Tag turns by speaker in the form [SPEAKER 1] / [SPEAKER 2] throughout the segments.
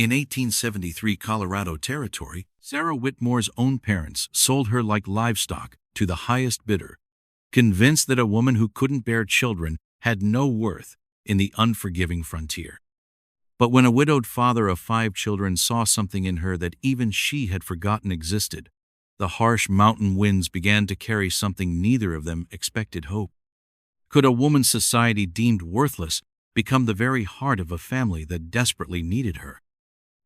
[SPEAKER 1] In 1873 Colorado Territory, Sarah Whitmore's own parents sold her like livestock to the highest bidder, convinced that a woman who couldn't bear children had no worth in the unforgiving frontier. But when a widowed father of 5 children saw something in her that even she had forgotten existed, the harsh mountain winds began to carry something neither of them expected: hope. Could a woman society deemed worthless become the very heart of a family that desperately needed her?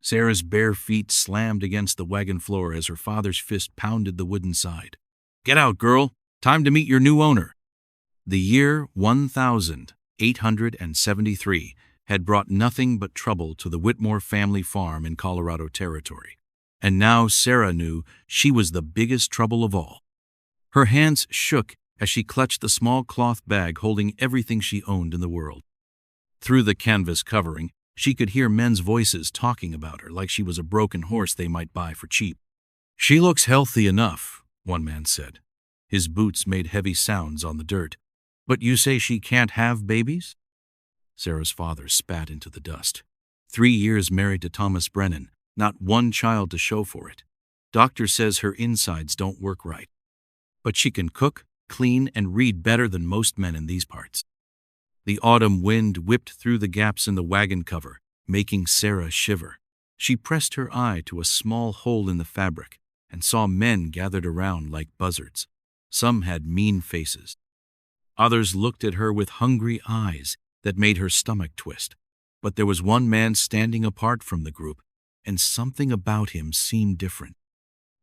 [SPEAKER 1] Sarah's bare feet slammed against the wagon floor as her father's fist pounded the wooden side. "Get out, girl! Time to meet your new owner." The year 1873 had brought nothing but trouble to the Whitmore family farm in Colorado Territory, and now Sarah knew she was the biggest trouble of all. Her hands shook as she clutched the small cloth bag holding everything she owned in the world. Through the canvas covering, she could hear men's voices talking about her like she was a broken horse they might buy for cheap. "She looks healthy enough," one man said. His boots made heavy sounds on the dirt. "But you say she can't have babies?" Sarah's father spat into the dust. 3 years married to Thomas Brennan, not one child to show for it. Doctor says her insides don't work right. But she can cook, clean, and read better than most men in these parts. The autumn wind whipped through the gaps in the wagon cover, making Sarah shiver. She pressed her eye to a small hole in the fabric and saw men gathered around like buzzards. Some had mean faces. Others looked at her with hungry eyes that made her stomach twist. But there was one man standing apart from the group, and something about him seemed different.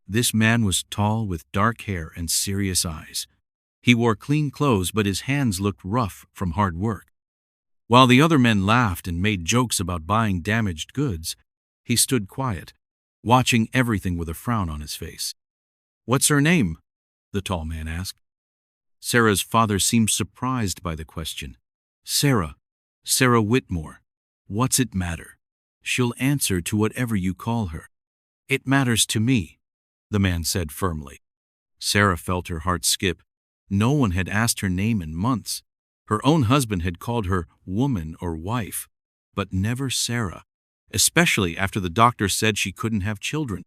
[SPEAKER 1] This man was tall with dark hair and serious eyes. He wore clean clothes, but his hands looked rough from hard work. While the other men laughed and made jokes about buying damaged goods, he stood quiet, watching everything with a frown on his face. "What's her name?" the tall man asked. Sarah's father seemed surprised by the question. Sarah Whitmore. What's it matter? She'll answer to whatever you call her." "It matters to me," the man said firmly. Sarah felt her heart skip. No one had asked her name in months. Her own husband had called her woman or wife, but never Sarah, especially after the doctor said she couldn't have children.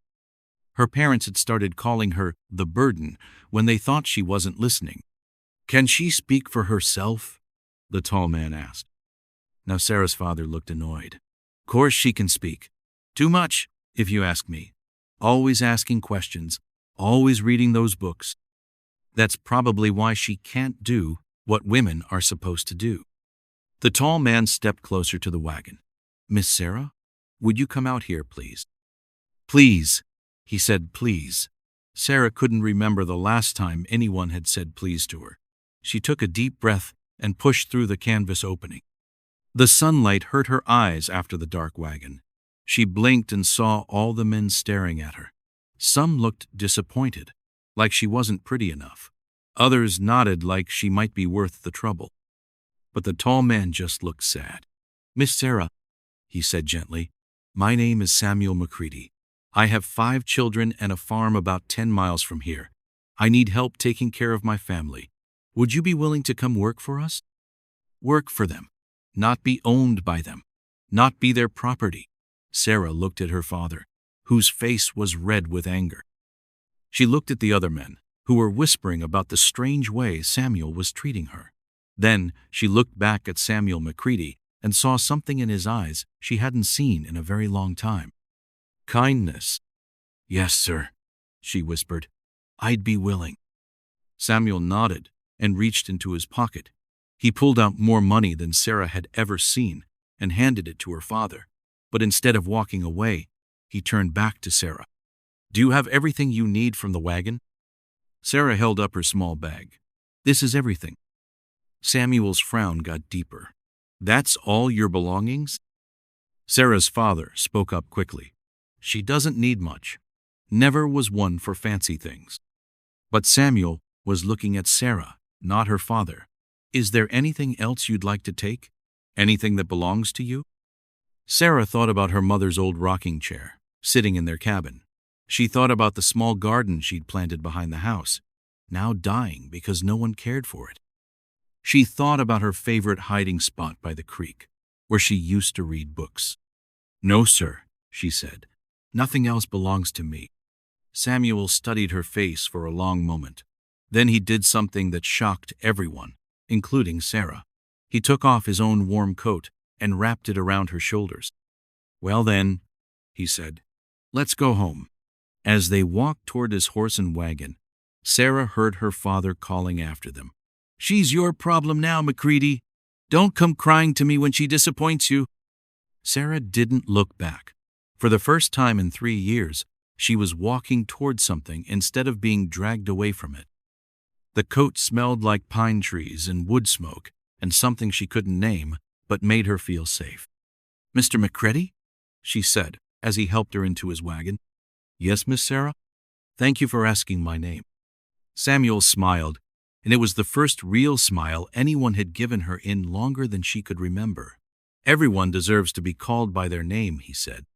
[SPEAKER 1] Her parents had started calling her the burden when they thought she wasn't listening. "Can she speak for herself?" the tall man asked. Now Sarah's father looked annoyed. "Course she can speak. Too much, if you ask me. Always asking questions, always reading those books. That's probably why she can't do what women are supposed to do." The tall man stepped closer to the wagon. "Miss Sarah, would you come out here, please?" "Please," he said, "please." Sarah couldn't remember the last time anyone had said please to her. She took a deep breath and pushed through the canvas opening. The sunlight hurt her eyes after the dark wagon. She blinked and saw all the men staring at her. Some looked disappointed, like she wasn't pretty enough. Others nodded like she might be worth the trouble. But the tall man just looked sad. "Miss Sarah," he said gently, "my name is Samuel McCready. I have 5 children and a farm about 10 miles from here. I need help taking care of my family. Would you be willing to come work for us?" Work for them, not be owned by them, not be their property. Sarah looked at her father, whose face was red with anger. She looked at the other men, who were whispering about the strange way Samuel was treating her. Then she looked back at Samuel McCready and saw something in his eyes she hadn't seen in a very long time. Kindness. "Yes, sir," she whispered. "I'd be willing." Samuel nodded and reached into his pocket. He pulled out more money than Sarah had ever seen and handed it to her father. But instead of walking away, he turned back to Sarah. "Do you have everything you need from the wagon?" Sarah held up her small bag. "This is everything." Samuel's frown got deeper. "That's all your belongings?" Sarah's father spoke up quickly. "She doesn't need much. Never was one for fancy things." But Samuel was looking at Sarah, not her father. "Is there anything else you'd like to take? Anything that belongs to you?" Sarah thought about her mother's old rocking chair, sitting in their cabin. She thought about the small garden she'd planted behind the house, now dying because no one cared for it. She thought about her favorite hiding spot by the creek, where she used to read books. "No, sir," she said. "Nothing else belongs to me." Samuel studied her face for a long moment. Then he did something that shocked everyone, including Sarah. He took off his own warm coat and wrapped it around her shoulders. "Well then," he said, "let's go home." As they walked toward his horse and wagon, Sarah heard her father calling after them. "She's your problem now, McCready. Don't come crying to me when she disappoints you." Sarah didn't look back. For the first time in 3 years, she was walking toward something instead of being dragged away from it. The coat smelled like pine trees and wood smoke and something she couldn't name, but made her feel safe. "Mr. McCready?" she said as he helped her into his wagon. "Yes, Miss Sarah? Thank you for asking my name." Samuel smiled, and it was the first real smile anyone had given her in longer than she could remember. "Everyone deserves to be called by their name," he said.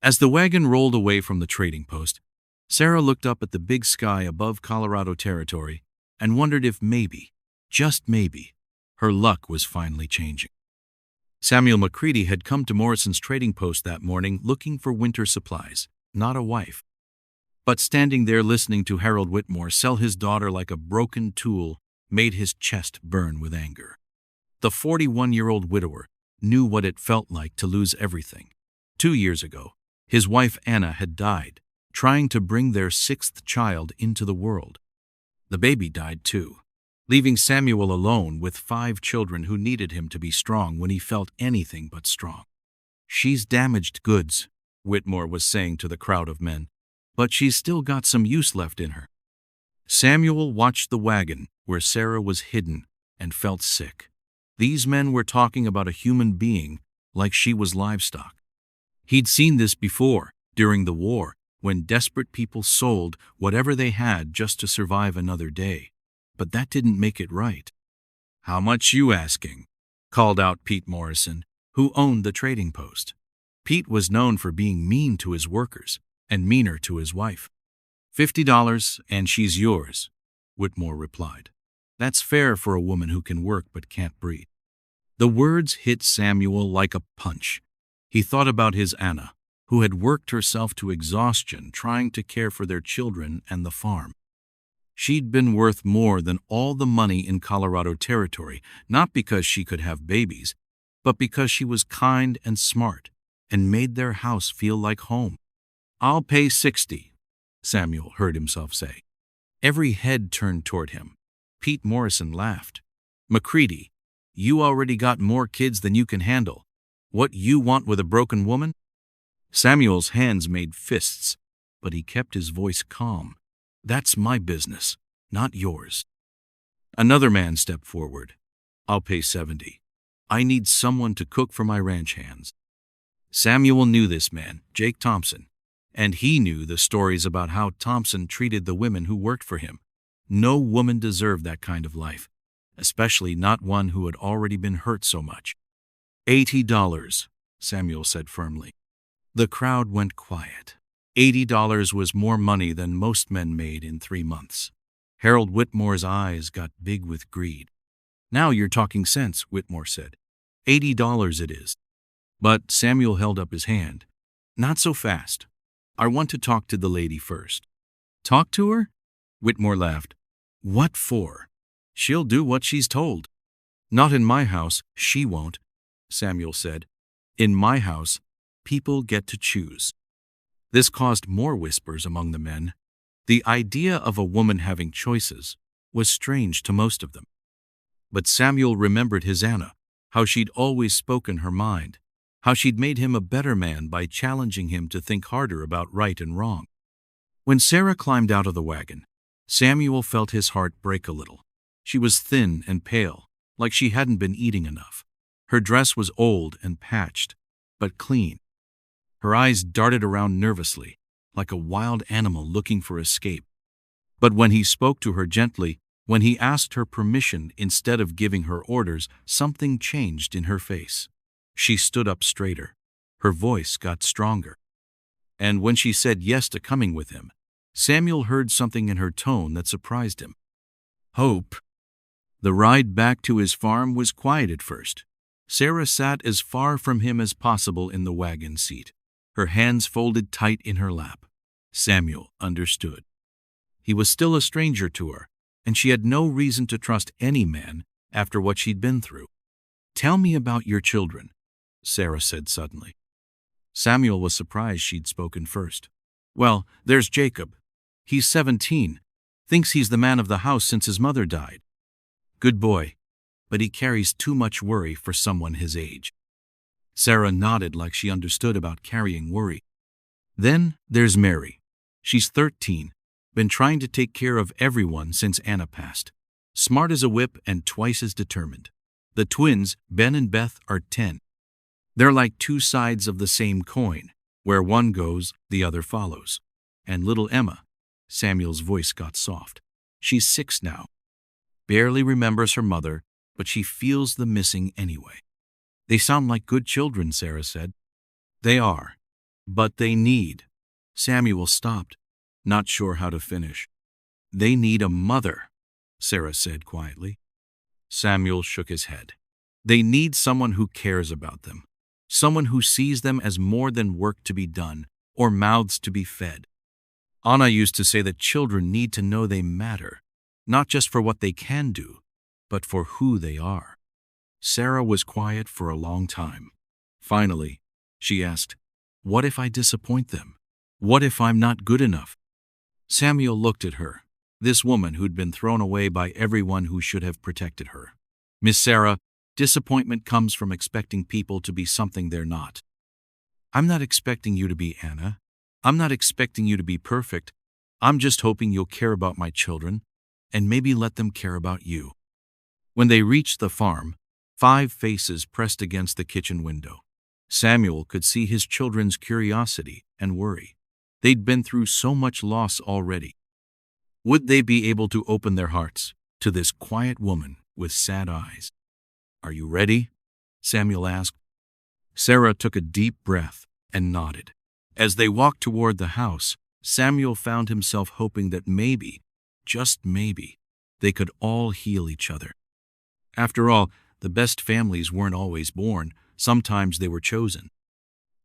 [SPEAKER 1] As the wagon rolled away from the trading post, Sarah looked up at the big sky above Colorado Territory and wondered if maybe, just maybe, her luck was finally changing. Samuel McCready had come to Morrison's trading post that morning looking for winter supplies, not a wife. But standing there listening to Harold Whitmore sell his daughter like a broken tool made his chest burn with anger. The 41-year-old widower knew what it felt like to lose everything. 2 years ago, his wife Anna had died, trying to bring their 6th child into the world. The baby died too, leaving Samuel alone with 5 children who needed him to be strong when he felt anything but strong. "She's damaged goods," Whitmore was saying to the crowd of men, "but she's still got some use left in her." Samuel watched the wagon where Sarah was hidden and felt sick. These men were talking about a human being like she was livestock. He'd seen this before, during the war, when desperate people sold whatever they had just to survive another day. But that didn't make it right. "How much you asking?" called out Pete Morrison, who owned the trading post. Pete was known for being mean to his workers and meaner to his wife. $50 and she's yours," Whitmore replied. "That's fair for a woman who can work but can't breathe." The words hit Samuel like a punch. He thought about his Anna, who had worked herself to exhaustion trying to care for their children and the farm. She'd been worth more than all the money in Colorado Territory, not because she could have babies, but because she was kind and smart and made their house feel like home. "I'll pay 60, Samuel heard himself say. Every head turned toward him. Pete Morrison laughed. "McCready, you already got more kids than you can handle. What you want with a broken woman?" Samuel's hands made fists, but he kept his voice calm. "That's my business, not yours." Another man stepped forward. "I'll pay 70. I need someone to cook for my ranch hands." Samuel knew this man, Jake Thompson, and he knew the stories about how Thompson treated the women who worked for him. No woman deserved that kind of life, especially not one who had already been hurt so much. $80, Samuel said firmly. The crowd went quiet. $80 was more money than most men made in 3 months. Harold Whitmore's eyes got big with greed. "Now you're talking sense," Whitmore said. $80 it is." But Samuel held up his hand. "Not so fast. I want to talk to the lady first." "Talk to her?" Whitmore laughed. "What for? She'll do what she's told." "Not in my house, she won't," Samuel said. "In my house, people get to choose." This caused more whispers among the men. The idea of a woman having choices was strange to most of them. But Samuel remembered his Anna, how she'd always spoken her mind, how she'd made him a better man by challenging him to think harder about right and wrong. When Sarah climbed out of the wagon, Samuel felt his heart break a little. She was thin and pale, like she hadn't been eating enough. Her dress was old and patched, but clean. Her eyes darted around nervously, like a wild animal looking for escape. But when he spoke to her gently, when he asked her permission instead of giving her orders, something changed in her face. She stood up straighter. Her voice got stronger. And when she said yes to coming with him, Samuel heard something in her tone that surprised him. Hope. The ride back to his farm was quiet at first. Sarah sat as far from him as possible in the wagon seat. her hands folded tight in her lap. Samuel understood. He was still a stranger to her, and she had no reason to trust any man after what she'd been through. "Tell me about your children," Sarah said suddenly. Samuel was surprised she'd spoken first. "Well, there's Jacob. He's 17. Thinks he's the man of the house since his mother died. Good boy, but he carries too much worry for someone his age." Sarah nodded like she understood about carrying worry. "Then there's Mary. She's 13, been trying to take care of everyone since Anna passed. Smart as a whip and twice as determined. The twins, Ben and Beth, are 10. They're like two sides of the same coin. Where one goes, the other follows. And little Emma," Samuel's voice got soft. "She's 6 now. Barely remembers her mother, but she feels the missing anyway." "They sound like good children," Sarah said. "They are, but they need—" Samuel stopped, not sure how to finish. "They need a mother," Sarah said quietly. Samuel shook his head. "They need someone who cares about them, someone who sees them as more than work to be done or mouths to be fed. Anna used to say that children need to know they matter, not just for what they can do, but for who they are." Sarah was quiet for a long time. Finally, she asked, "What if I disappoint them? What if I'm not good enough?" Samuel looked at her, this woman who'd been thrown away by everyone who should have protected her. "Miss Sarah, disappointment comes from expecting people to be something they're not. I'm not expecting you to be Anna. I'm not expecting you to be perfect. I'm just hoping you'll care about my children and maybe let them care about you." When they reached the farm, 5 faces pressed against the kitchen window. Samuel could see his children's curiosity and worry. They'd been through so much loss already. Would they be able to open their hearts to this quiet woman with sad eyes? "Are you ready?" Samuel asked. Sarah took a deep breath and nodded. As they walked toward the house, Samuel found himself hoping that maybe, just maybe, they could all heal each other. After all, the best families weren't always born. Sometimes they were chosen.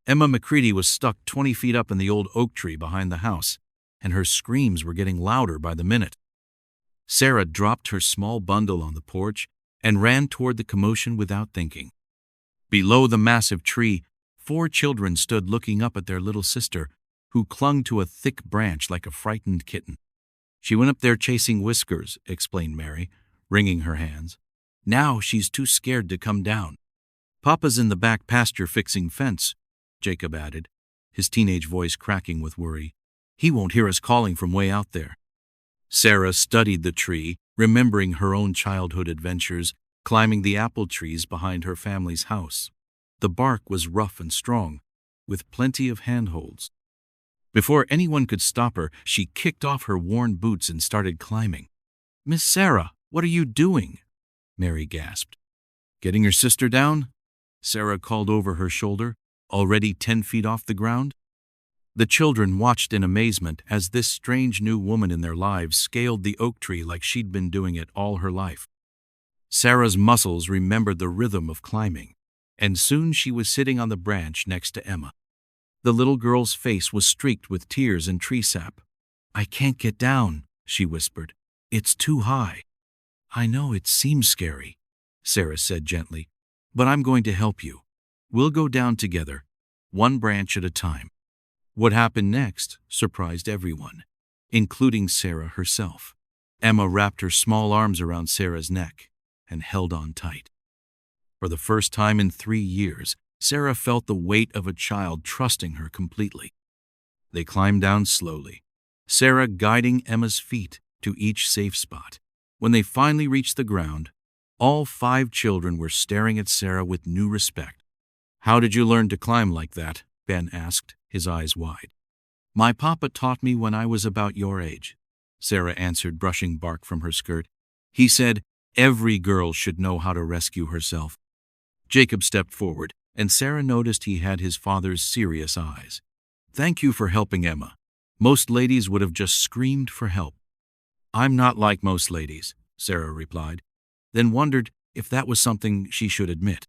[SPEAKER 1] Emma McCready was stuck 20 feet up in the old oak tree behind the house, and her screams were getting louder by the minute. Sarah dropped her small bundle on the porch and ran toward the commotion without thinking. Below the massive tree, 4 children stood looking up at their little sister, who clung to a thick branch like a frightened kitten. "She went up there chasing Whiskers," explained Mary, wringing her hands. "Now she's too scared to come down. Papa's in the back pasture fixing fence," Jacob added, his teenage voice cracking with worry. "He won't hear us calling from way out there." Sarah studied the tree, remembering her own childhood adventures, climbing the apple trees behind her family's house. The bark was rough and strong, with plenty of handholds. Before anyone could stop her, she kicked off her worn boots and started climbing. "Miss Sarah, what are you doing?" Mary gasped. "Getting your sister down?" Sarah called over her shoulder, already 10 feet off the ground. The children watched in amazement as this strange new woman in their lives scaled the oak tree like she'd been doing it all her life. Sarah's muscles remembered the rhythm of climbing, and soon she was sitting on the branch next to Emma. The little girl's face was streaked with tears and tree sap. "I can't get down," she whispered. "It's too high." "I know it seems scary," Sarah said gently, "but I'm going to help you. We'll go down together, one branch at a time." What happened next surprised everyone, including Sarah herself. Emma wrapped her small arms around Sarah's neck and held on tight. For the first time in 3 years, Sarah felt the weight of a child trusting her completely. They climbed down slowly, Sarah guiding Emma's feet to each safe spot. When they finally reached the ground, all 5 children were staring at Sarah with new respect. "How did you learn to climb like that?" Ben asked, his eyes wide. "My papa taught me when I was about your age," Sarah answered, brushing bark from her skirt. "He said every girl should know how to rescue herself." Jacob stepped forward, and Sarah noticed he had his father's serious eyes. "Thank you for helping Emma. Most ladies would have just screamed for help." "I'm not like most ladies," Sarah replied, then wondered if that was something she should admit.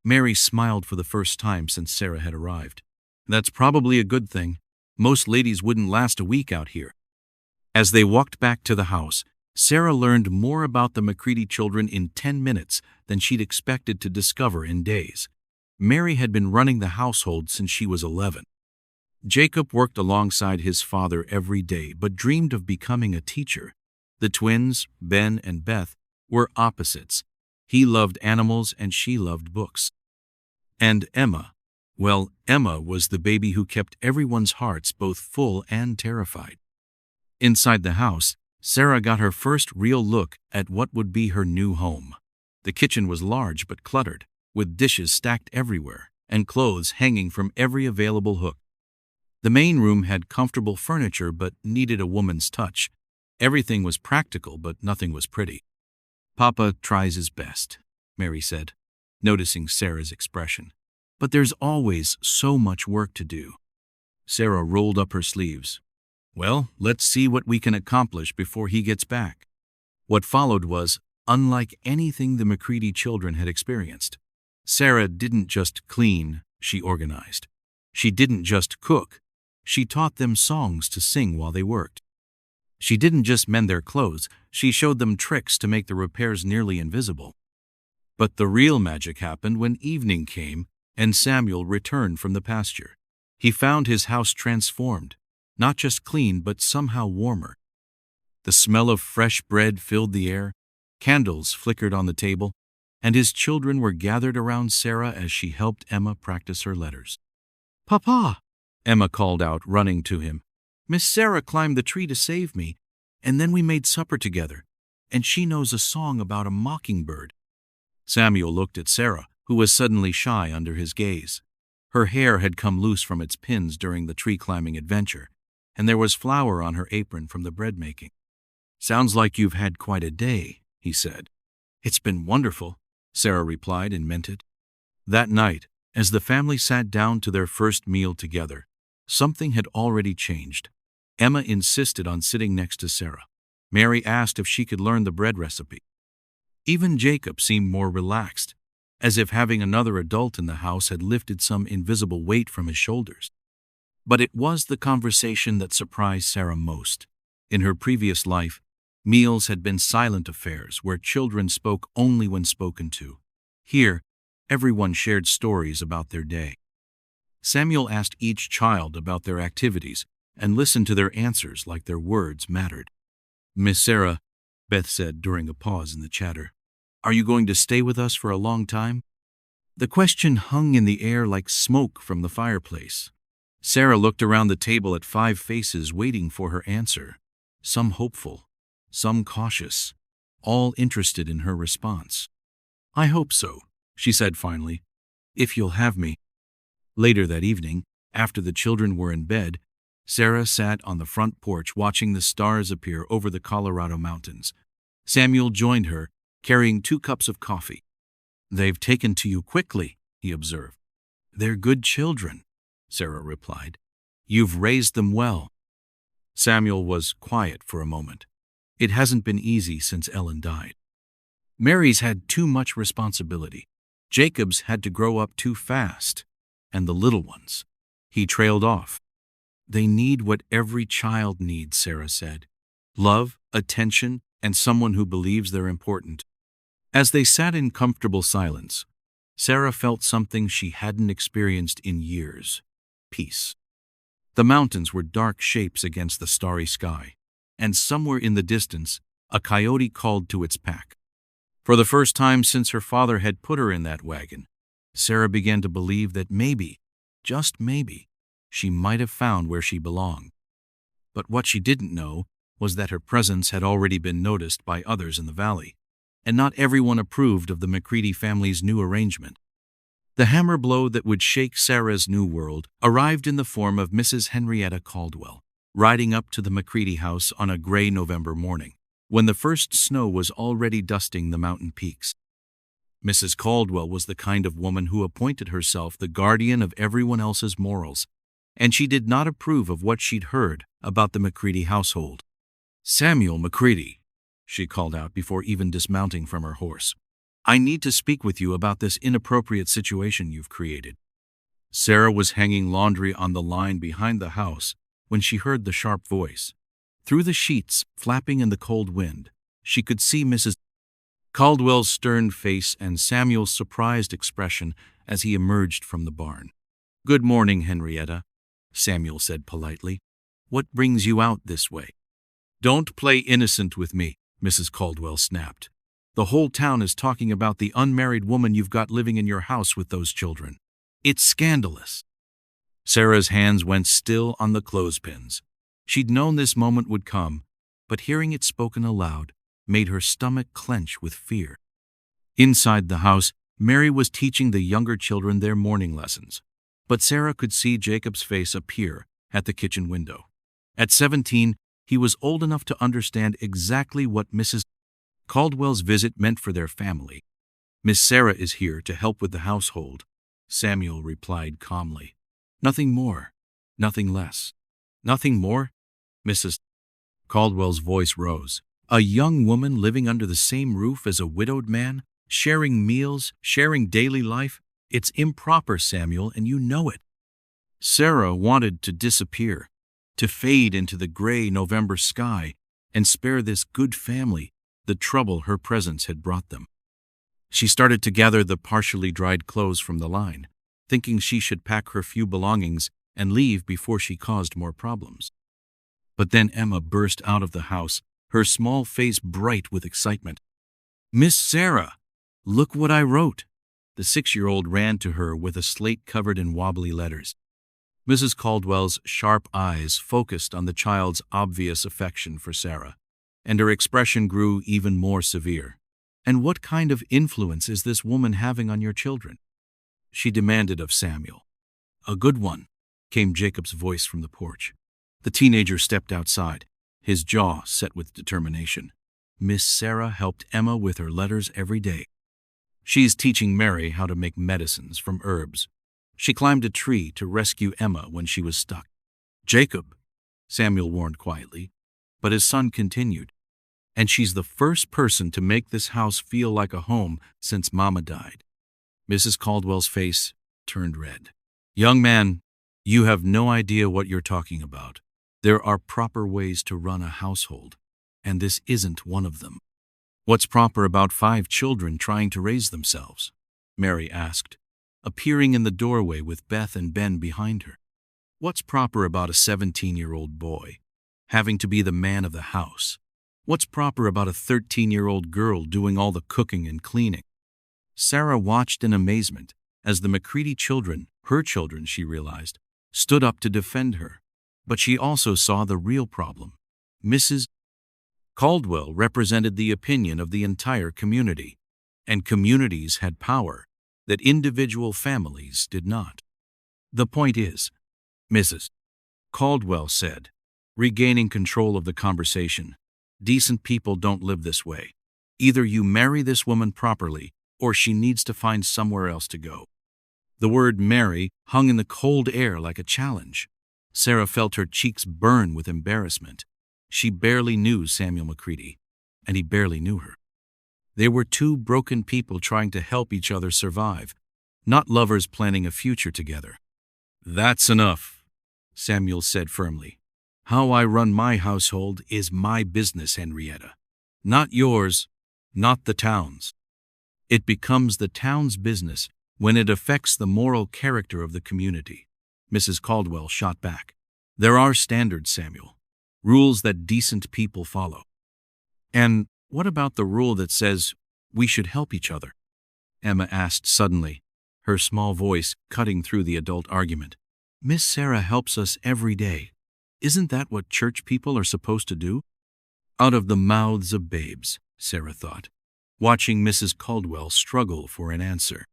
[SPEAKER 1] Mary smiled for the first time since Sarah had arrived. That's probably a good thing. Most ladies wouldn't last a week out here. As they walked back to the house, Sarah learned more about the McCready children in 10 minutes than she'd expected to discover in days. Mary had been running the household since she was 11. Jacob worked alongside his father every day but dreamed of becoming a teacher. The twins, Ben and Beth, were opposites. He loved animals and she loved books. And Emma, well, Emma was the baby who kept everyone's hearts both full and terrified. Inside the house, Sarah got her first real look at what would be her new home. The kitchen was large but cluttered, with dishes stacked everywhere and clothes hanging from every available hook. The main room had comfortable furniture but needed a woman's touch. Everything was practical but nothing was pretty. "Papa tries his best," Mary said, noticing Sarah's expression. "But there's always so much work to do." Sarah rolled up her sleeves. "Well, let's see what we can accomplish before he gets back." What followed was unlike anything the McCready children had experienced. Sarah didn't just clean, she organized. She didn't just cook, she taught them songs to sing while they worked. She didn't just mend their clothes, she showed them tricks to make the repairs nearly invisible. But the real magic happened when evening came and Samuel returned from the pasture. He found his house transformed, not just clean but somehow warmer. The smell of fresh bread filled the air, candles flickered on the table, and his children were gathered around Sarah as she helped Emma practice her letters. "Papa," Emma called out, running to him. "Miss Sarah climbed the tree to save me, and then we made supper together, and she knows a song about a mockingbird." Samuel looked at Sarah, who was suddenly shy under his gaze. Her hair had come loose from its pins during the tree-climbing adventure, and there was flour on her apron from the bread making. "Sounds like you've had quite a day," he said. "It's been wonderful," Sarah replied and meant it. That night, as the family sat down to their first meal together, something had already changed. Emma insisted on sitting next to Sarah. Mary asked if she could learn the bread recipe. Even Jacob seemed more relaxed, as if having another adult in the house had lifted some invisible weight from his shoulders. But it was the conversation that surprised Sarah most. In her previous life, meals had been silent affairs where children spoke only when spoken to. Here, everyone shared stories about their day. Samuel asked each child about their activities and listened to their answers like their words mattered. "Miss Sarah," Beth said during a pause in the chatter, "are you going to stay with us for a long time?" The question hung in the air like smoke from the fireplace. Sarah looked around the table at 5 faces waiting for her answer, some hopeful, some cautious, all interested in her response. "I hope so," she said finally, "if you'll have me." Later that evening, after the children were in bed, Sarah sat on the front porch watching the stars appear over the Colorado mountains. Samuel joined her, carrying 2 cups of coffee. "They've taken to you quickly," he observed. "They're good children," Sarah replied. "You've raised them well." Samuel was quiet for a moment. It hasn't been easy since Ellen died. Mary's had too much responsibility. Jacob's had to grow up too fast. And the little ones. He trailed off. "They need what every child needs," Sarah said. "Love, attention, and someone who believes they're important." As they sat in comfortable silence, Sarah felt something she hadn't experienced in years: peace. The mountains were dark shapes against the starry sky, and somewhere in the distance, a coyote called to its pack. For the first time since her father had put her in that wagon, Sarah began to believe that maybe, just maybe, she might have found where she belonged. But what she didn't know was that her presence had already been noticed by others in the valley, and not everyone approved of the McCready family's new arrangement. The hammer blow that would shake Sarah's new world arrived in the form of Mrs. Henrietta Caldwell, riding up to the McCready house on a gray November morning, when the first snow was already dusting the mountain peaks. Mrs. Caldwell was the kind of woman who appointed herself the guardian of everyone else's morals, and she did not approve of what she'd heard about the McCready household. "Samuel McCready," she called out before even dismounting from her horse, "I need to speak with you about this inappropriate situation you've created." Sarah was hanging laundry on the line behind the house when she heard the sharp voice. Through the sheets, flapping in the cold wind, she could see Mrs. Caldwell's stern face and Samuel's surprised expression as he emerged from the barn. "Good morning, Henrietta," Samuel said politely. "What brings you out this way?" "Don't play innocent with me," Mrs. Caldwell snapped. "The whole town is talking about the unmarried woman you've got living in your house with those children. It's scandalous." Sarah's hands went still on the clothespins. She'd known this moment would come, but hearing it spoken aloud made her stomach clench with fear. Inside the house, Mary was teaching the younger children their morning lessons, but Sarah could see Jacob's face appear at the kitchen window. At 17, he was old enough to understand exactly what Mrs. Caldwell's visit meant for their family. "Miss Sarah is here to help with the household," Samuel replied calmly. "Nothing more, nothing less." "Nothing more?" Mrs. Caldwell's voice rose. "A young woman living under the same roof as a widowed man, sharing meals, sharing daily life? It's improper, Samuel, and you know it." Sarah wanted to disappear, to fade into the gray November sky and spare this good family the trouble her presence had brought them. She started to gather the partially dried clothes from the line, thinking she should pack her few belongings and leave before she caused more problems. But then Emma burst out of the house, her small face bright with excitement. "Miss Sarah, look what I wrote." The 6-year-old ran to her with a slate covered in wobbly letters. Mrs. Caldwell's sharp eyes focused on the child's obvious affection for Sarah, and her expression grew even more severe. "And what kind of influence is this woman having on your children?" she demanded of Samuel. "A good one," came Jacob's voice from the porch. The teenager stepped outside, his jaw set with determination. "Miss Sarah helped Emma with her letters every day. She's teaching Mary how to make medicines from herbs. She climbed a tree to rescue Emma when she was stuck." "Jacob," Samuel warned quietly, but his son continued. "And she's the first person to make this house feel like a home since Mama died." Mrs. Caldwell's face turned red. "Young man, you have no idea what you're talking about. There are proper ways to run a household, and this isn't one of them." "What's proper about 5 children trying to raise themselves?" Mary asked, appearing in the doorway with Beth and Ben behind her. "What's proper about a 17-year-old boy having to be the man of the house? What's proper about a 13-year-old girl doing all the cooking and cleaning?" Sarah watched in amazement as the McCready children, her children she realized, stood up to defend her. But she also saw the real problem. Mrs. Caldwell represented the opinion of the entire community, and communities had power that individual families did not. "The point is," Mrs. Caldwell said, regaining control of the conversation, "decent people don't live this way. Either you marry this woman properly, or she needs to find somewhere else to go." The word marry hung in the cold air like a challenge. Sarah felt her cheeks burn with embarrassment. She barely knew Samuel McCready, and he barely knew her. They were 2 broken people trying to help each other survive, not lovers planning a future together. "That's enough," Samuel said firmly. "How I run my household is my business, Henrietta. Not yours, not the town's. It becomes the town's business when it affects the moral character of the community." Mrs. Caldwell shot back. "There are standards, Samuel. Rules that decent people follow." "And what about the rule that says we should help each other?" Emma asked suddenly, her small voice cutting through the adult argument. "Miss Sarah helps us every day. Isn't that what church people are supposed to do?" Out of the mouths of babes, Sarah thought, watching Mrs. Caldwell struggle for an answer.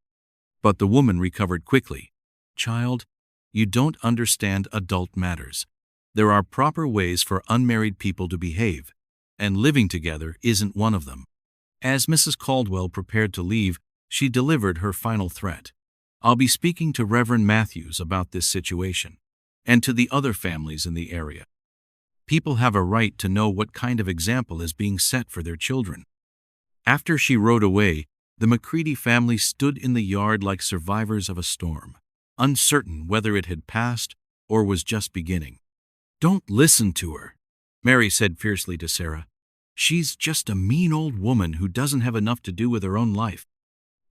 [SPEAKER 1] But the woman recovered quickly. "Child, you don't understand adult matters. There are proper ways for unmarried people to behave, and living together isn't one of them." As Mrs. Caldwell prepared to leave, she delivered her final threat. "I'll be speaking to Reverend Matthews about this situation, and to the other families in the area. People have a right to know what kind of example is being set for their children." After she rode away, the McCready family stood in the yard like survivors of a storm. uncertain whether it had passed or was just beginning. "Don't listen to her," Mary said fiercely to Sarah. "She's just a mean old woman who doesn't have enough to do with her own life."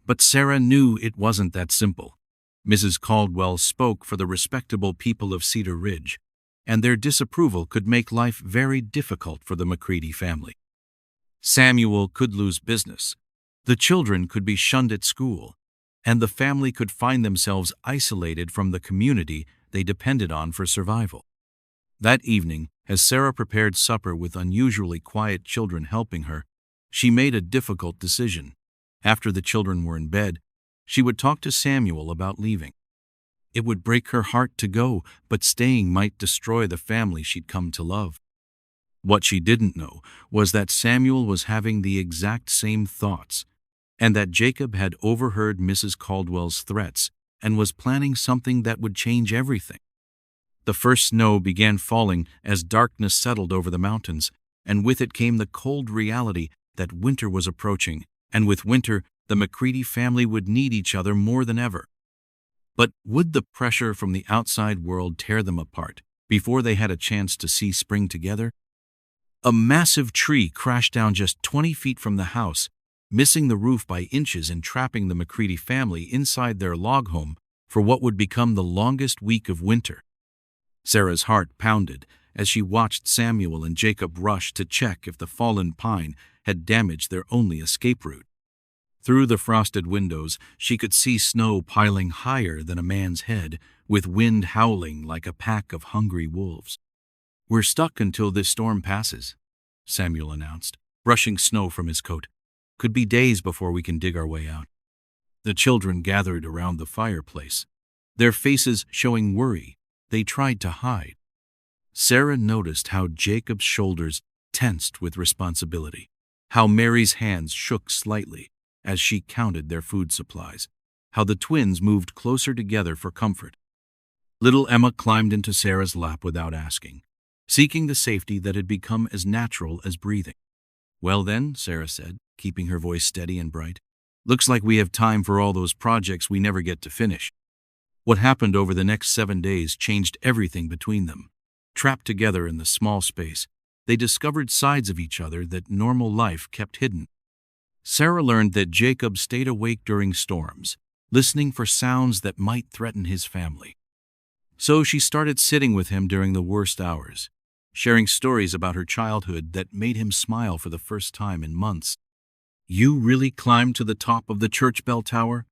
[SPEAKER 1] But Sarah knew it wasn't that simple. Mrs. Caldwell spoke for the respectable people of Cedar Ridge, and their disapproval could make life very difficult for the McCready family. Samuel could lose business, the children could be shunned at school, and the family could find themselves isolated from the community they depended on for survival. That evening, as Sarah prepared supper with unusually quiet children helping her, she made a difficult decision. After the children were in bed, she would talk to Samuel about leaving. It would break her heart to go, but staying might destroy the family she'd come to love. What she didn't know was that Samuel was having the exact same thoughts, and that Jacob had overheard Mrs. Caldwell's threats and was planning something that would change everything. The first snow began falling as darkness settled over the mountains, and with it came the cold reality that winter was approaching, and with winter, the McCready family would need each other more than ever. But would the pressure from the outside world tear them apart before they had a chance to see spring together? A massive tree crashed down just 20 feet from the house, missing the roof by inches and trapping the McCready family inside their log home for what would become the longest week of winter. Sarah's heart pounded as she watched Samuel and Jacob rush to check if the fallen pine had damaged their only escape route. Through the frosted windows, she could see snow piling higher than a man's head, with wind howling like a pack of hungry wolves. "We're stuck until this storm passes," Samuel announced, brushing snow from his coat. "Could be days before we can dig our way out." The children gathered around the fireplace, their faces showing worry. They tried to hide. Sarah noticed how Jacob's shoulders tensed with responsibility, how Mary's hands shook slightly as she counted their food supplies, how the twins moved closer together for comfort. Little Emma climbed into Sarah's lap without asking, seeking the safety that had become as natural as breathing. "Well then," Sarah said, keeping her voice steady and bright, "looks like we have time for all those projects we never get to finish." What happened over the next 7 days changed everything between them. Trapped together in the small space, they discovered sides of each other that normal life kept hidden. Sarah learned that Jacob stayed awake during storms, listening for sounds that might threaten his family. So she started sitting with him during the worst hours, sharing stories about her childhood that made him smile for the first time in months. "You really climbed to the top of the church bell tower?"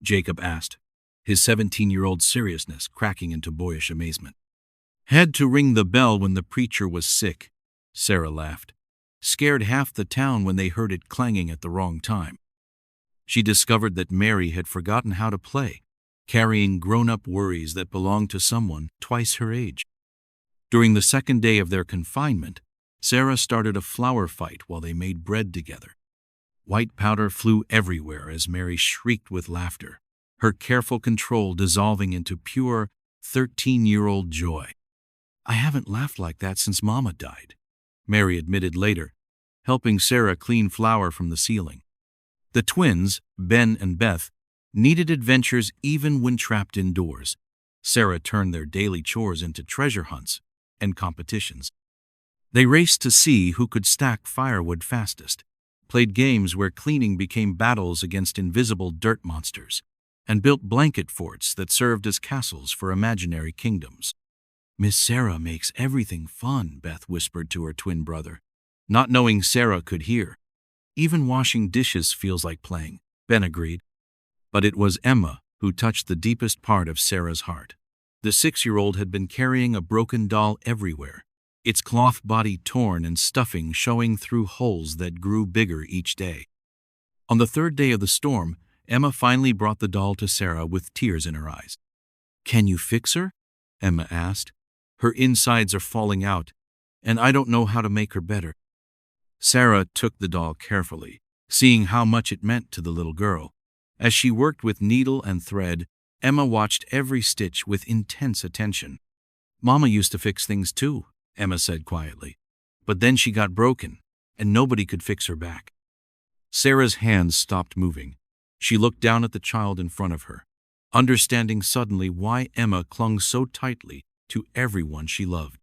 [SPEAKER 1] Jacob asked, his 17-year-old seriousness cracking into boyish amazement. "Had to ring the bell when the preacher was sick," Sarah laughed. "Scared half the town when they heard it clanging at the wrong time." She discovered that Mary had forgotten how to play, carrying grown-up worries that belonged to someone twice her age. During the second day of their confinement, Sarah started a flower fight while they made bread together. White powder flew everywhere as Mary shrieked with laughter, her careful control dissolving into pure 13-year-old joy. "I haven't laughed like that since Mama died," Mary admitted later, helping Sarah clean flour from the ceiling. The twins, Ben and Beth, needed adventures even when trapped indoors. Sarah turned their daily chores into treasure hunts and competitions. They raced to see who could stack firewood fastest, played games where cleaning became battles against invisible dirt monsters, and built blanket forts that served as castles for imaginary kingdoms. "Miss Sarah makes everything fun," Beth whispered to her twin brother, not knowing Sarah could hear. "Even washing dishes feels like playing," Ben agreed. But it was Emma who touched the deepest part of Sarah's heart. The 6-year-old had been carrying a broken doll everywhere, its cloth body torn and stuffing showing through holes that grew bigger each day. On the third day of the storm, Emma finally brought the doll to Sarah with tears in her eyes. "Can you fix her?" Emma asked. "Her insides are falling out, and I don't know how to make her better." Sarah took the doll carefully, seeing how much it meant to the little girl. As she worked with needle and thread, Emma watched every stitch with intense attention. "Mama used to fix things too," Emma said quietly. "But then she got broken, and nobody could fix her back." Sarah's hands stopped moving. She looked down at the child in front of her. understanding suddenly why Emma clung so tightly to everyone she loved.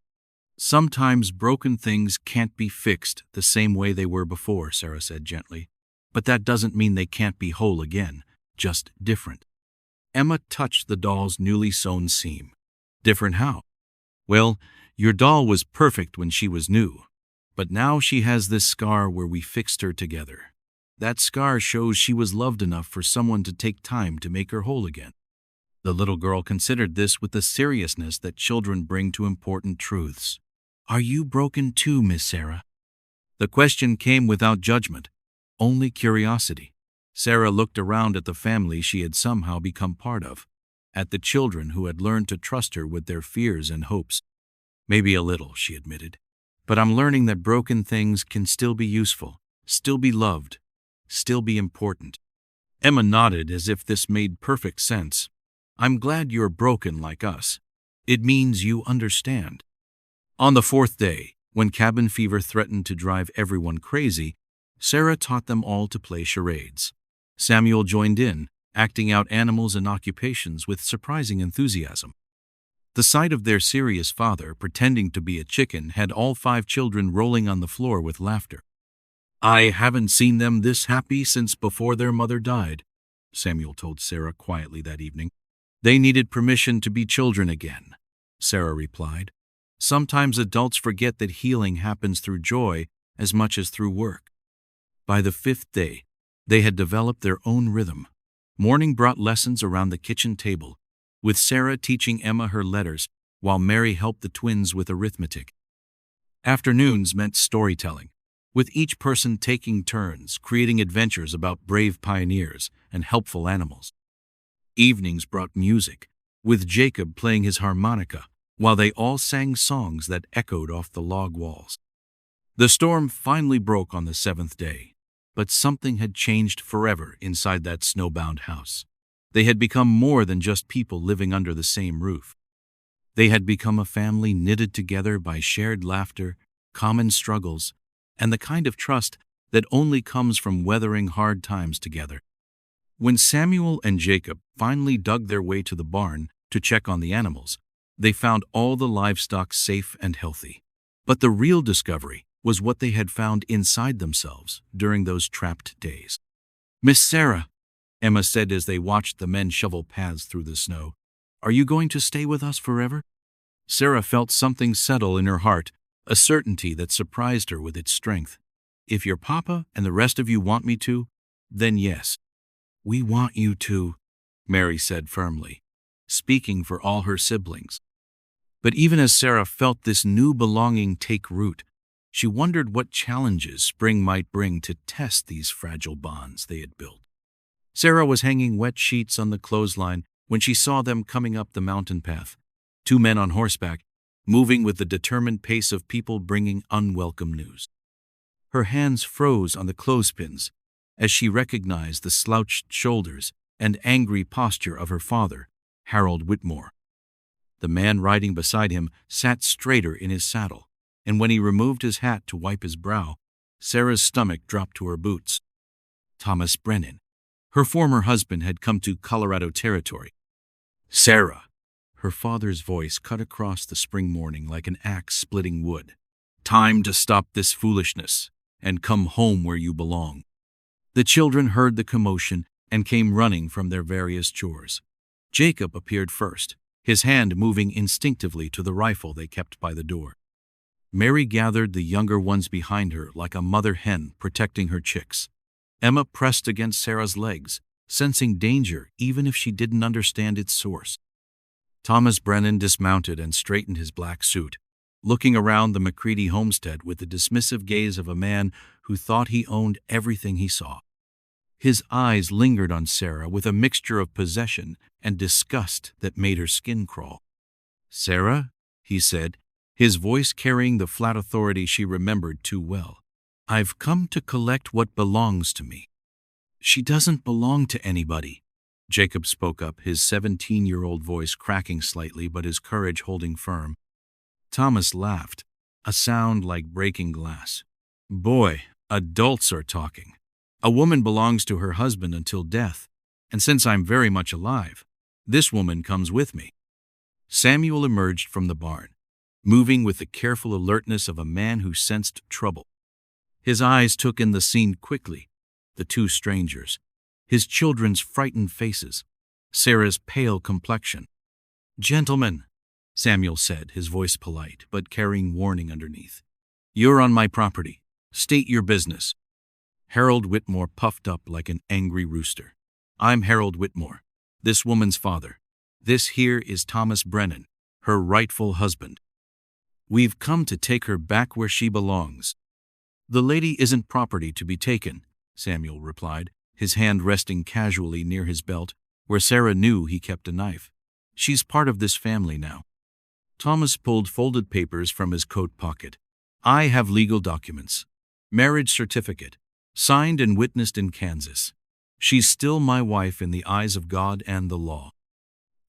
[SPEAKER 1] Sometimes broken things can't be fixed the same way they were before, Sarah said gently. But that doesn't mean they can't be whole again, just different. Emma touched the doll's newly sewn seam. Different how? Well, your doll was perfect when she was new, but now she has this scar where we fixed her together. That scar shows she was loved enough for someone to take time to make her whole again. The little girl considered this with the seriousness that children bring to important truths. Are you broken too, Miss Sarah? The question came without judgment, only curiosity. Sarah looked around at the family she had somehow become part of, at the children who had learned to trust her with their fears and hopes. Maybe a little, she admitted, but I'm learning that broken things can still be useful, still be loved, still be important. Emma nodded as if this made perfect sense. I'm glad you're broken like us. It means you understand. On the fourth day, when cabin fever threatened to drive everyone crazy, Sarah taught them all to play charades. Samuel joined in, acting out animals and occupations with surprising enthusiasm. The sight of their serious father pretending to be a chicken had all 5 children rolling on the floor with laughter. I haven't seen them this happy since before their mother died, Samuel told Sarah quietly that evening. They needed permission to be children again, Sarah replied. Sometimes adults forget that healing happens through joy as much as through work. By the 5th day, they had developed their own rhythm. Morning brought lessons around the kitchen table, with Sarah teaching Emma her letters while Mary helped the twins with arithmetic. Afternoons meant storytelling, with each person taking turns, creating adventures about brave pioneers and helpful animals. Evenings brought music, with Jacob playing his harmonica, while they all sang songs that echoed off the log walls. The storm finally broke on the 7th day, but something had changed forever inside that snowbound house. They had become more than just people living under the same roof. They had become a family knitted together by shared laughter, common struggles, and the kind of trust that only comes from weathering hard times together. When Samuel and Jacob finally dug their way to the barn to check on the animals, they found all the livestock safe and healthy. But the real discovery was what they had found inside themselves during those trapped days. Miss Sarah, Emma said as they watched the men shovel paths through the snow, are you going to stay with us forever? Sarah felt something settle in her heart, a certainty that surprised her with its strength. If your papa and the rest of you want me to, then yes. We want you to, Mary said firmly, speaking for all her siblings. But even as Sarah felt this new belonging take root, she wondered what challenges spring might bring to test these fragile bonds they had built. Sarah was hanging wet sheets on the clothesline when she saw them coming up the mountain path, 2 men on horseback, moving with the determined pace of people bringing unwelcome news. Her hands froze on the clothespins as she recognized the slouched shoulders and angry posture of her father, Harold Whitmore. The man riding beside him sat straighter in his saddle, and when he removed his hat to wipe his brow, Sarah's stomach dropped to her boots. Thomas Brennan. Her former husband had come to Colorado Territory. Sarah. Her father's voice cut across the spring morning like an axe splitting wood. Time to stop this foolishness and come home where you belong. The children heard the commotion and came running from their various chores. Jacob appeared first, his hand moving instinctively to the rifle they kept by the door. Mary gathered the younger ones behind her like a mother hen protecting her chicks. Emma pressed against Sarah's legs, sensing danger even if she didn't understand its source. Thomas Brennan dismounted and straightened his black suit, looking around the McCready homestead with the dismissive gaze of a man who thought he owned everything he saw. His eyes lingered on Sarah with a mixture of possession and disgust that made her skin crawl. Sarah, he said, his voice carrying the flat authority she remembered too well. I've come to collect what belongs to me. She doesn't belong to anybody, Jacob spoke up, his 17-year-old voice cracking slightly but his courage holding firm. Thomas laughed, a sound like breaking glass. Boy, adults are talking. A woman belongs to her husband until death, and since I'm very much alive, This woman comes with me." Samuel emerged from the barn, moving with the careful alertness of a man who sensed trouble. His eyes took in the scene quickly, the two strangers, his children's frightened faces, Sarah's pale complexion. "Gentlemen," Samuel said, his voice polite, but carrying warning underneath. "You're on my property. State your business." Harold Whitmore puffed up like an angry rooster. "I'm Harold Whitmore, this woman's father. This here is Thomas Brennan, her rightful husband. We've come to take her back where she belongs." "The lady isn't property to be taken," Samuel replied, his hand resting casually near his belt, where Sarah knew he kept a knife. "She's part of this family now." Thomas pulled folded papers from his coat pocket. "I have legal documents. Marriage certificate, signed and witnessed in Kansas. She's still my wife in the eyes of God and the law."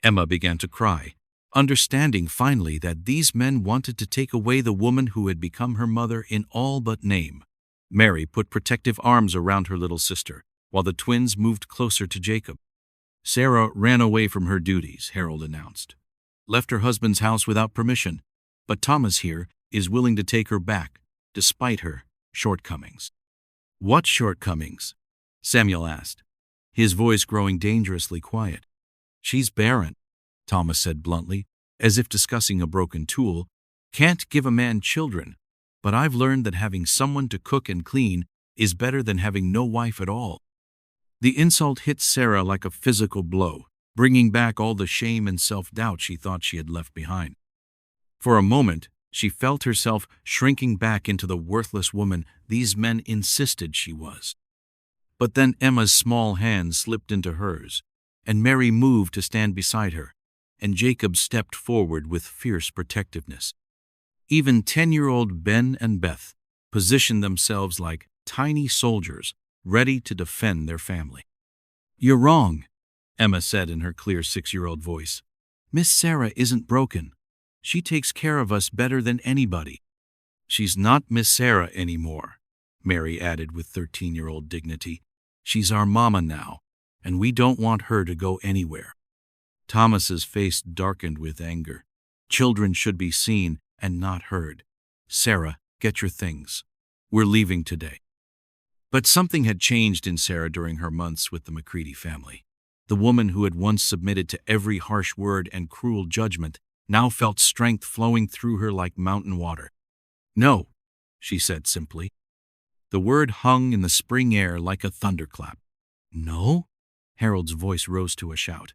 [SPEAKER 1] Emma began to cry, understanding finally that these men wanted to take away the woman who had become her mother in all but name. Mary put protective arms around her little sister, while the twins moved closer to Jacob. "Sarah ran away from her duties," Harold announced. "Left her husband's house without permission, but Thomas here is willing to take her back, despite her shortcomings." "What shortcomings?" Samuel asked, his voice growing dangerously quiet. "She's barren," Thomas said bluntly, as if discussing a broken tool. "Can't give a man children, but I've learned that having someone to cook and clean is better than having no wife at all." The insult hit Sarah like a physical blow, bringing back all the shame and self-doubt she thought she had left behind. For a moment, she felt herself shrinking back into the worthless woman these men insisted she was. But then Emma's small hand slipped into hers, and Mary moved to stand beside her, and Jacob stepped forward with fierce protectiveness. Even 10-year-old Ben and Beth positioned themselves like tiny soldiers, ready to defend their family. "You're wrong," Emma said in her clear 6-year-old voice. "Miss Sarah isn't broken. She takes care of us better than anybody." "She's not Miss Sarah anymore," Mary added with 13-year-old dignity. "She's our mama now, and we don't want her to go anywhere." Thomas's face darkened with anger. Children should be seen and not heard. "Sarah, get your things. We're leaving today." But something had changed in Sarah during her months with the McCready family. The woman who had once submitted to every harsh word and cruel judgment now felt strength flowing through her like mountain water. "No," she said simply. The word hung in the spring air like a thunderclap. "No?" Harold's voice rose to a shout.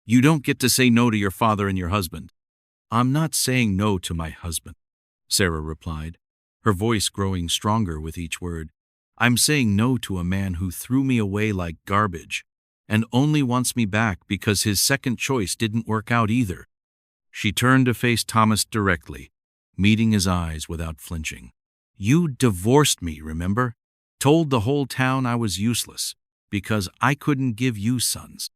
[SPEAKER 1] "You don't get to say no to your father and your husband." "I'm not saying no to my husband," Sarah replied, her voice growing stronger with each word. "I'm saying no to a man who threw me away like garbage and only wants me back because his second choice didn't work out either." She turned to face Thomas directly, meeting his eyes without flinching. "You divorced me, remember? Told the whole town I was useless because I couldn't give you sons.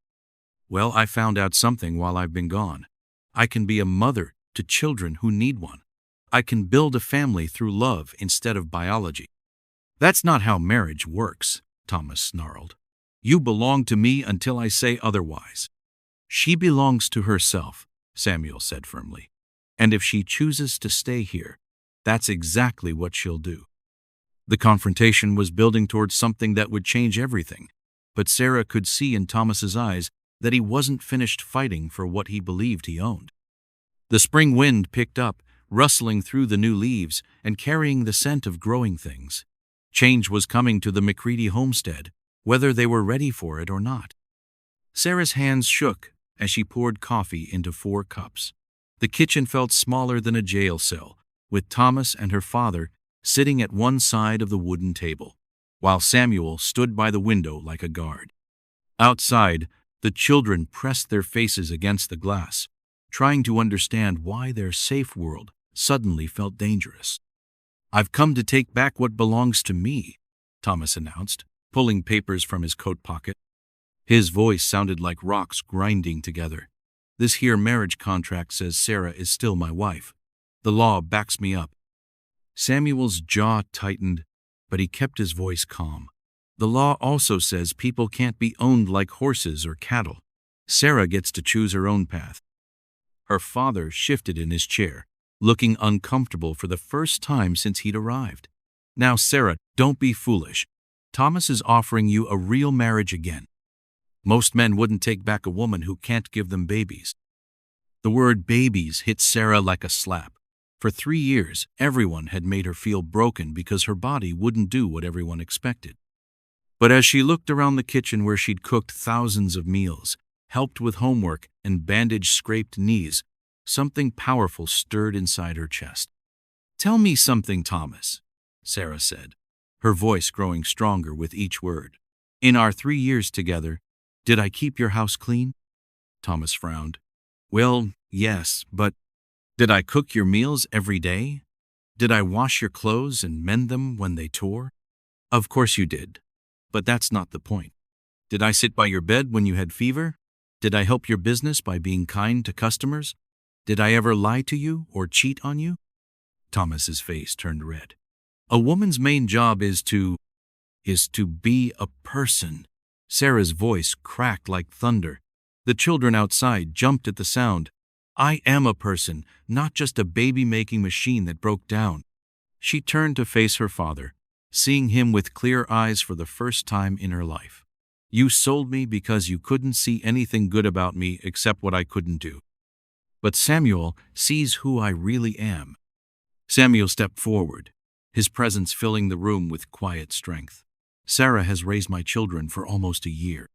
[SPEAKER 1] Well, I found out something while I've been gone. I can be a mother to children who need one. I can build a family through love instead of biology." "That's not how marriage works," Thomas snarled. "You belong to me until I say otherwise." "She belongs to herself," Samuel said firmly. "And if she chooses to stay here, that's exactly what she'll do." The confrontation was building towards something that would change everything, but Sarah could see in Thomas's eyes that he wasn't finished fighting for what he believed he owned. The spring wind picked up, rustling through the new leaves and carrying the scent of growing things. Change was coming to the McCready homestead, whether they were ready for it or not. Sarah's hands shook as she poured coffee into 4 cups. The kitchen felt smaller than a jail cell, with Thomas and her father sitting at one side of the wooden table, while Samuel stood by the window like a guard. Outside, the children pressed their faces against the glass, trying to understand why their safe world suddenly felt dangerous. "I've come to take back what belongs to me," Thomas announced, pulling papers from his coat pocket. His voice sounded like rocks grinding together. "This here marriage contract says Sarah is still my wife. The law backs me up." Samuel's jaw tightened, but he kept his voice calm. "The law also says people can't be owned like horses or cattle. Sarah gets to choose her own path. Her father shifted in his chair, looking uncomfortable for the first time since he'd arrived. Now, Sarah, don't be foolish. Thomas is offering you a real marriage again. Most men wouldn't take back a woman who can't give them babies. The word babies hit Sarah like a slap. For 3 years, everyone had made her feel broken because her body wouldn't do what everyone expected. But as she looked around the kitchen where she'd cooked thousands of meals, helped with homework, and bandaged scraped knees, something powerful stirred inside her chest. "Tell me something, Thomas," Sarah said, her voice growing stronger with each word. "In our 3 years together, did I keep your house clean?" Thomas frowned. "Well, yes, but did I cook your meals every day? Did I wash your clothes and mend them when they tore?" "Of course you did. But that's not the point. Did I sit by your bed when you had fever? Did I help your business by being kind to customers? Did I ever lie to you or cheat on you?" Thomas's face turned red. "A woman's main job is to be a person." Sarah's voice cracked like thunder. The children outside jumped at the sound. "I am a person, not just a baby-making machine that broke down." She turned to face her father, seeing him with clear eyes for the first time in her life. "You sold me because you couldn't see anything good about me except what I couldn't do. But Samuel sees who I really am." Samuel stepped forward, his presence filling the room with quiet strength. "Sarah has raised my children for almost a year.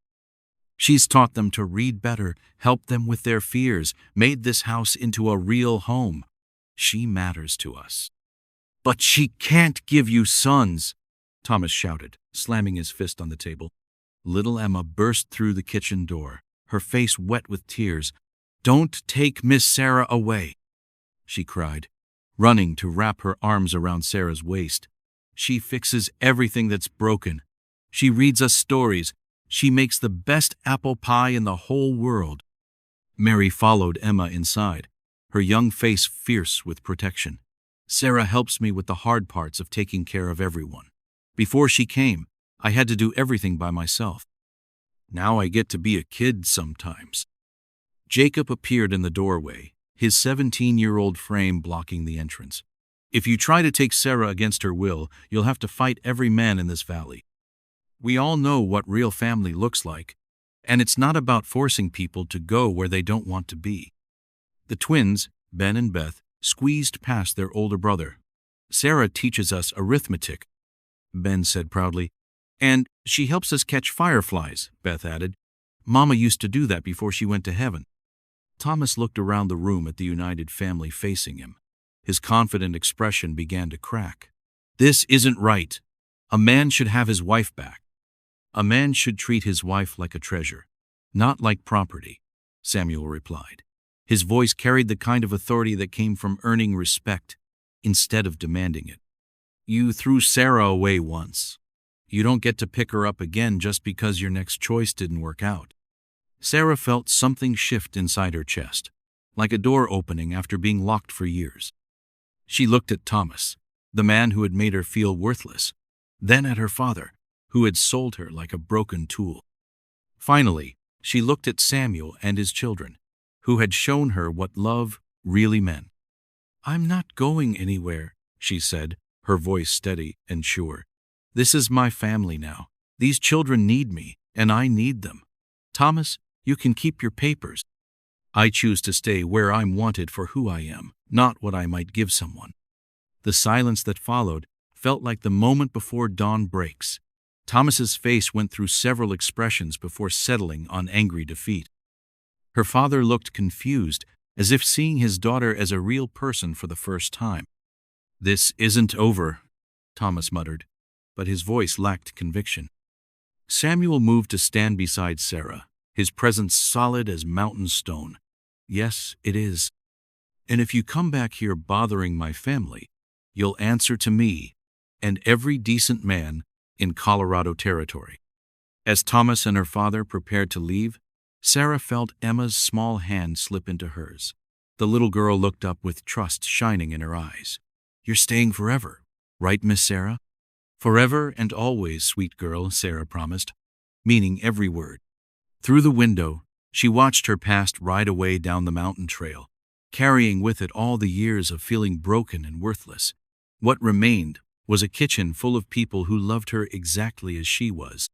[SPEAKER 1] She's taught them to read better, helped them with their fears, made this house into a real home. She matters to us." "But she can't give you sons," Thomas shouted, slamming his fist on the table. Little Emma burst through the kitchen door, her face wet with tears. "Don't take Miss Sarah away," she cried, running to wrap her arms around Sarah's waist. "She fixes everything that's broken. She reads us stories. She makes the best apple pie in the whole world." Mary followed Emma inside, her young face fierce with protection. "Sarah helps me with the hard parts of taking care of everyone. Before she came, I had to do everything by myself. Now I get to be a kid sometimes." Jacob appeared in the doorway, his 17-year-old frame blocking the entrance. "If you try to take Sarah against her will, you'll have to fight every man in this valley. We all know what real family looks like, and it's not about forcing people to go where they don't want to be." The twins, Ben and Beth, squeezed past their older brother. "Sarah teaches us arithmetic," Ben said proudly. "And she helps us catch fireflies," Beth added. "Mama used to do that before she went to heaven." Thomas looked around the room at the united family facing him. His confident expression began to crack. "This isn't right. A man should have his wife back. A man should treat his wife like a treasure, not like property," Samuel replied. His voice carried the kind of authority that came from earning respect instead of demanding it. "You threw Sarah away once. You don't get to pick her up again just because your next choice didn't work out." Sarah felt something shift inside her chest, like a door opening after being locked for years. She looked at Thomas, the man who had made her feel worthless, then at her father, who had sold her like a broken tool. Finally, she looked at Samuel and his children, who had shown her what love really meant. "I'm not going anywhere," she said, her voice steady and sure. "This is my family now. These children need me, and I need them. Thomas, you can keep your papers. I choose to stay where I'm wanted for who I am, not what I might give someone." The silence that followed felt like the moment before dawn breaks. Thomas's face went through several expressions before settling on angry defeat. Her father looked confused, as if seeing his daughter as a real person for the first time. "This isn't over," Thomas muttered, but his voice lacked conviction. Samuel moved to stand beside Sarah, his presence solid as mountain stone. "Yes, it is. And if you come back here bothering my family, you'll answer to me and every decent man in Colorado Territory." As Thomas and her father prepared to leave, Sarah felt Emma's small hand slip into hers. The little girl looked up with trust shining in her eyes. "You're staying forever, right, Miss Sarah?" "Forever and always, sweet girl," Sarah promised, meaning every word. Through the window, She watched her past ride away down the mountain trail, carrying with it all the years of feeling broken and worthless. What remained was a kitchen full of people who loved her exactly as she was.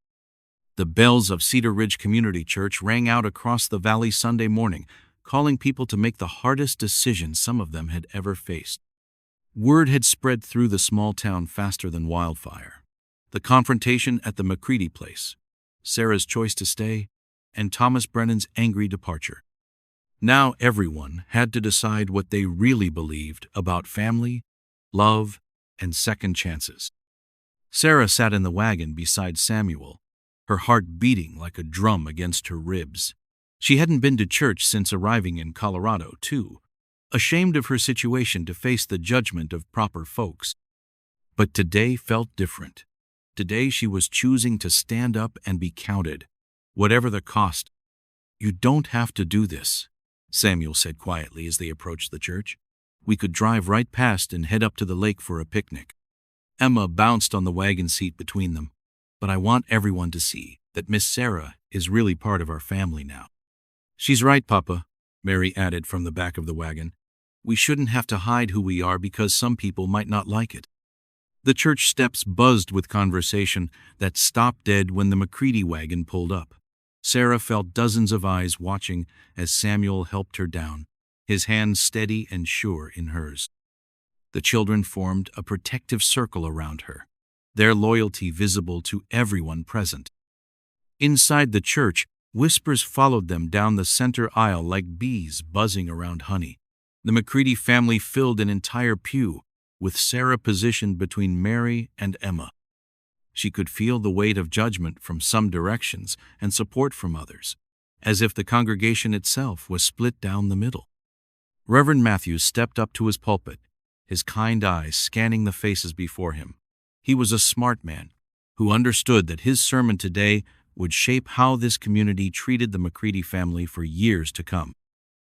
[SPEAKER 1] The bells of Cedar Ridge Community Church rang out across the valley Sunday morning, calling people to make the hardest decision some of them had ever faced. Word had spread through the small town faster than wildfire. The confrontation at the McCready place, Sarah's choice to stay, and Thomas Brennan's angry departure. Now everyone had to decide what they really believed about family, love, and second chances. Sarah sat in the wagon beside Samuel, her heart beating like a drum against her ribs. She hadn't been to church since arriving in Colorado, too, ashamed of her situation to face the judgment of proper folks. But today felt different. Today she was choosing to stand up and be counted, whatever the cost. "You don't have to do this," Samuel said quietly as they approached the church. "We could drive right past and head up to the lake for a picnic." Emma bounced on the wagon seat between them. "But I want everyone to see that Miss Sarah is really part of our family now." "She's right, Papa," Mary added from the back of the wagon. "We shouldn't have to hide who we are because some people might not like it." The church steps buzzed with conversation that stopped dead when the McCready wagon pulled up. Sarah felt dozens of eyes watching as Samuel helped her down, his hand steady and sure in hers. The children formed a protective circle around her, their loyalty visible to everyone present. Inside the church, whispers followed them down the center aisle like bees buzzing around honey. The McCready family filled an entire pew, with Sarah positioned between Mary and Emma. She could feel the weight of judgment from some directions and support from others, as if the congregation itself was split down the middle. Reverend Matthews stepped up to his pulpit, his kind eyes scanning the faces before him. He was a smart man who understood that his sermon today would shape how this community treated the McCready family for years to come.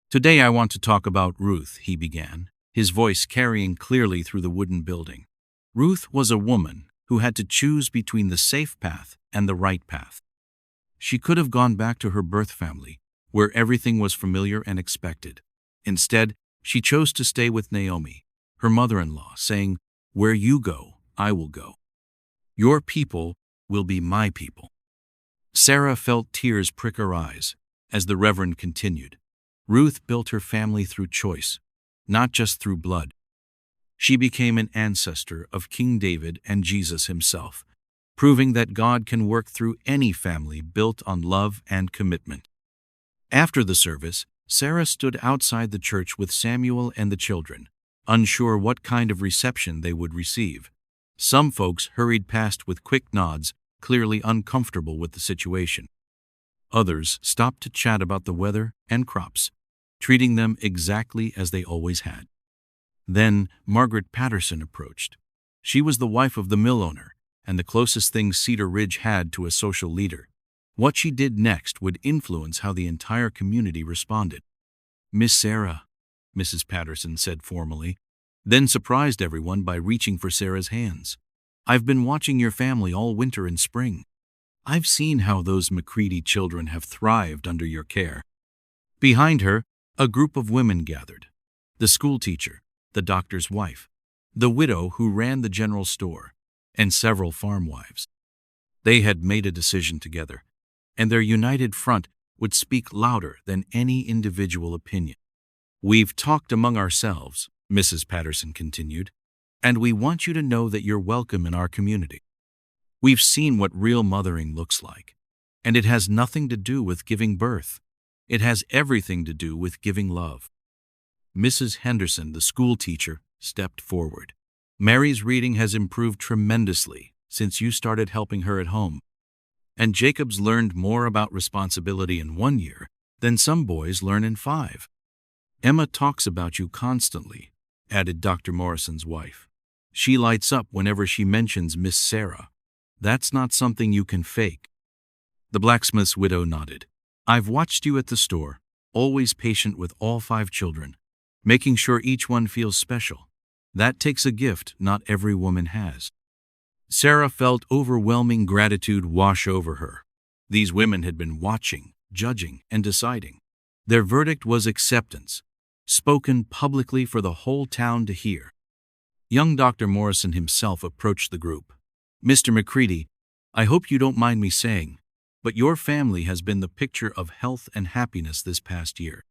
[SPEAKER 1] "Today I want to talk about Ruth," he began, his voice carrying clearly through the wooden building. Ruth was a woman who had to choose between the safe path and the right path. She could have gone back to her birth family, where everything was familiar and expected. Instead, she chose to stay with Naomi, her mother-in-law, saying, "Where you go, I will go. Your people will be my people." Sarah felt tears prick her eyes as the Reverend continued. Ruth built her family through choice, not just through blood. She became an ancestor of King David and Jesus himself, proving that God can work through any family built on love and commitment. After the service, Sarah stood outside the church with Samuel and the children, unsure what kind of reception they would receive. Some folks hurried past with quick nods, clearly uncomfortable with the situation. Others stopped to chat about the weather and crops, treating them exactly as they always had. Then Margaret Patterson approached. She was the wife of the mill owner and the closest thing Cedar Ridge had to a social leader. What she did next would influence how the entire community responded. "Miss Sarah," Mrs. Patterson said formally, then surprised everyone by reaching for Sarah's hands. "I've been watching your family all winter and spring. I've seen how those McCready children have thrived under your care." Behind her, a group of women gathered. The school teacher, the doctor's wife, the widow who ran the general store, and several farm wives. They had made a decision together, and their united front would speak louder than any individual opinion. "We've talked among ourselves," Mrs. Patterson continued, "and we want you to know that you're welcome in our community. We've seen what real mothering looks like, and it has nothing to do with giving birth. It has everything to do with giving love." Mrs. Henderson, the school teacher, stepped forward. "Mary's reading has improved tremendously since you started helping her at home. And Jacob's learned more about responsibility in 1 year than some boys learn in 5. Emma talks about you constantly," added Dr. Morrison's wife. "She lights up whenever she mentions Miss Sarah. That's not something you can fake." The blacksmith's widow nodded. "I've watched you at the store, always patient with all 5 children, making sure each one feels special. That takes a gift not every woman has." Sarah felt overwhelming gratitude wash over her. These women had been watching, judging, and deciding. Their verdict was acceptance, spoken publicly for the whole town to hear. Young Dr. Morrison himself approached the group. "Mr. McCready, I hope you don't mind me saying, but your family has been the picture of health and happiness this past year.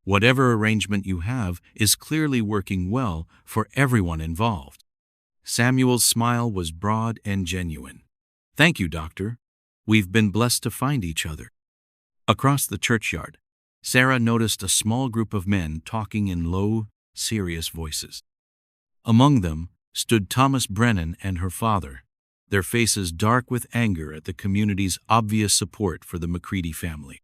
[SPEAKER 1] Whatever arrangement you have is clearly working well for everyone involved." Samuel's smile was broad and genuine. "Thank you, Doctor. We've been blessed to find each other." Across the churchyard, Sarah noticed a small group of men talking in low, serious voices. Among them stood Thomas Brennan and her father, their faces dark with anger at the community's obvious support for the McCready family.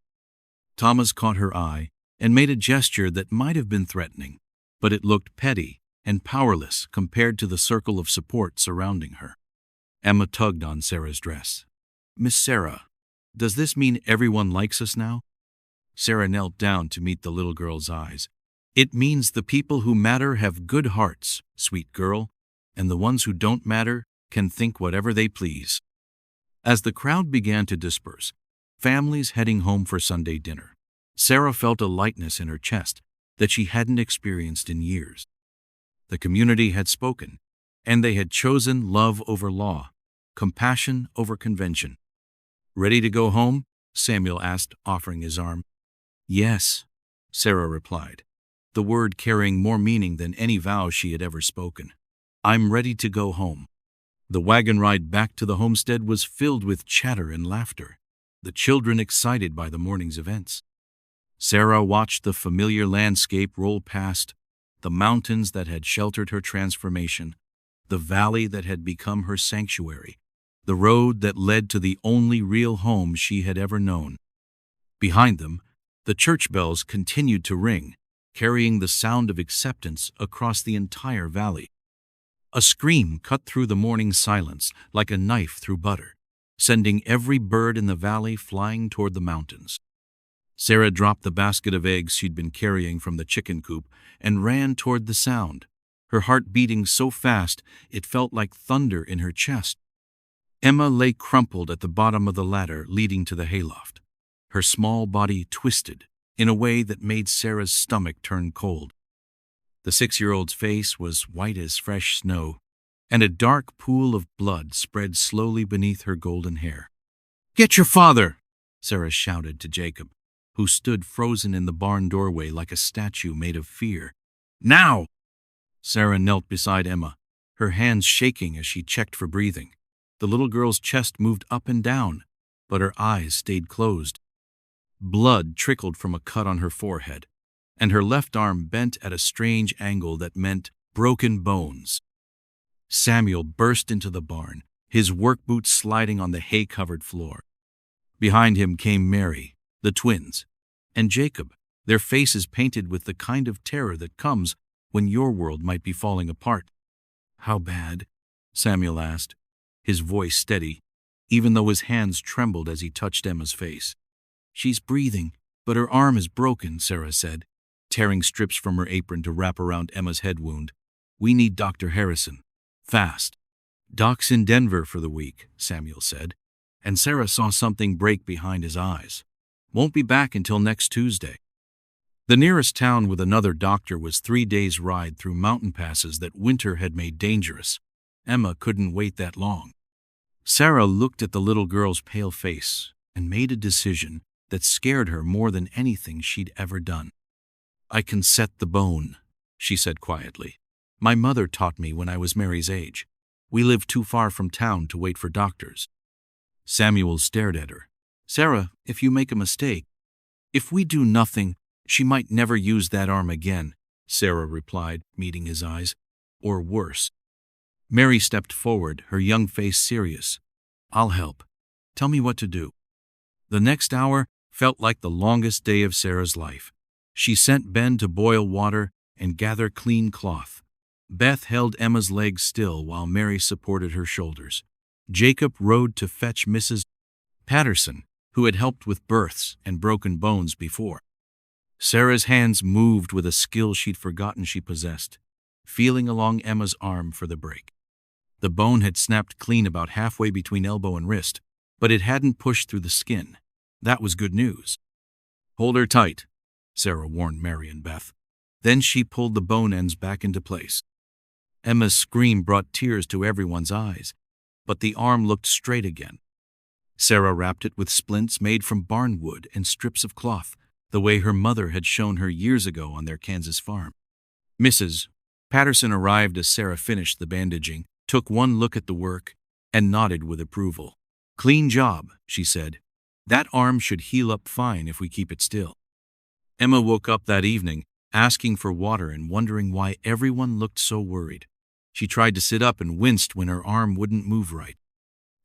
[SPEAKER 1] Thomas caught her eye and made a gesture that might have been threatening, but it looked petty and powerless compared to the circle of support surrounding her. Emma tugged on Sarah's dress. "Miss Sarah, does this mean everyone likes us now?" Sarah knelt down to meet the little girl's eyes. "It means the people who matter have good hearts, sweet girl, and the ones who don't matter can think whatever they please." As the crowd began to disperse, families heading home for Sunday dinner, Sarah felt a lightness in her chest that she hadn't experienced in years. The community had spoken, and they had chosen love over law, compassion over convention. "Ready to go home?" Samuel asked, offering his arm. "Yes," Sarah replied, the word carrying more meaning than any vow she had ever spoken. "I'm ready to go home." The wagon ride back to the homestead was filled with chatter and laughter, the children excited by the morning's events. Sarah watched the familiar landscape roll past, the mountains that had sheltered her transformation, the valley that had become her sanctuary, the road that led to the only real home she had ever known. Behind them, the church bells continued to ring, carrying the sound of acceptance across the entire valley. A scream cut through the morning silence like a knife through butter, sending every bird in the valley flying toward the mountains. Sarah dropped the basket of eggs she'd been carrying from the chicken coop and ran toward the sound, her heart beating so fast it felt like thunder in her chest. Emma lay crumpled at the bottom of the ladder leading to the hayloft, her small body twisted in a way that made Sarah's stomach turn cold. The 6-year-old's face was white as fresh snow, and a dark pool of blood spread slowly beneath her golden hair. "Get your father!" Sarah shouted to Jacob, who stood frozen in the barn doorway like a statue made of fear. "Now!" Sarah knelt beside Emma, her hands shaking as she checked for breathing. The little girl's chest moved up and down, but her eyes stayed closed. Blood trickled from a cut on her forehead, and her left arm bent at a strange angle that meant broken bones. Samuel burst into the barn, his work boots sliding on the hay-covered floor. Behind him came Mary, the twins, and Jacob, their faces painted with the kind of terror that comes when your world might be falling apart. "How bad?" Samuel asked, his voice steady, even though his hands trembled as he touched Emma's face. "She's breathing, but her arm is broken," Sarah said, tearing strips from her apron to wrap around Emma's head wound. "We need Dr. Harrison. Fast." "Doc's in Denver for the week," Samuel said, and Sarah saw something break behind his eyes. "Won't be back until next Tuesday." The nearest town with another doctor was 3 days' ride through mountain passes that winter had made dangerous. Emma couldn't wait that long. Sarah looked at the little girl's pale face and made a decision that scared her more than anything she'd ever done. "I can set the bone," she said quietly. "My mother taught me when I was Mary's age. We live too far from town to wait for doctors." Samuel stared at her. "Sarah, if you make a mistake—" "If we do nothing, she might never use that arm again," Sarah replied, meeting his eyes. "Or worse." Mary stepped forward, her young face serious. "I'll help. Tell me what to do." The next hour felt like the longest day of Sarah's life. She sent Ben to boil water and gather clean cloth. Beth held Emma's legs still while Mary supported her shoulders. Jacob rode to fetch Mrs. Patterson, who had helped with births and broken bones before. Sarah's hands moved with a skill she'd forgotten she possessed, feeling along Emma's arm for the break. The bone had snapped clean about halfway between elbow and wrist, but it hadn't pushed through the skin. That was good news. "Hold her tight," Sarah warned Mary and Beth. Then she pulled the bone ends back into place. Emma's scream brought tears to everyone's eyes, but the arm looked straight again. Sarah wrapped it with splints made from barn wood and strips of cloth, the way her mother had shown her years ago on their Kansas farm. Mrs. Patterson arrived as Sarah finished the bandaging, took one look at the work, and nodded with approval. "Clean job," she said. "That arm should heal up fine if we keep it still." Emma woke up that evening, asking for water and wondering why everyone looked so worried. She tried to sit up and winced when her arm wouldn't move right.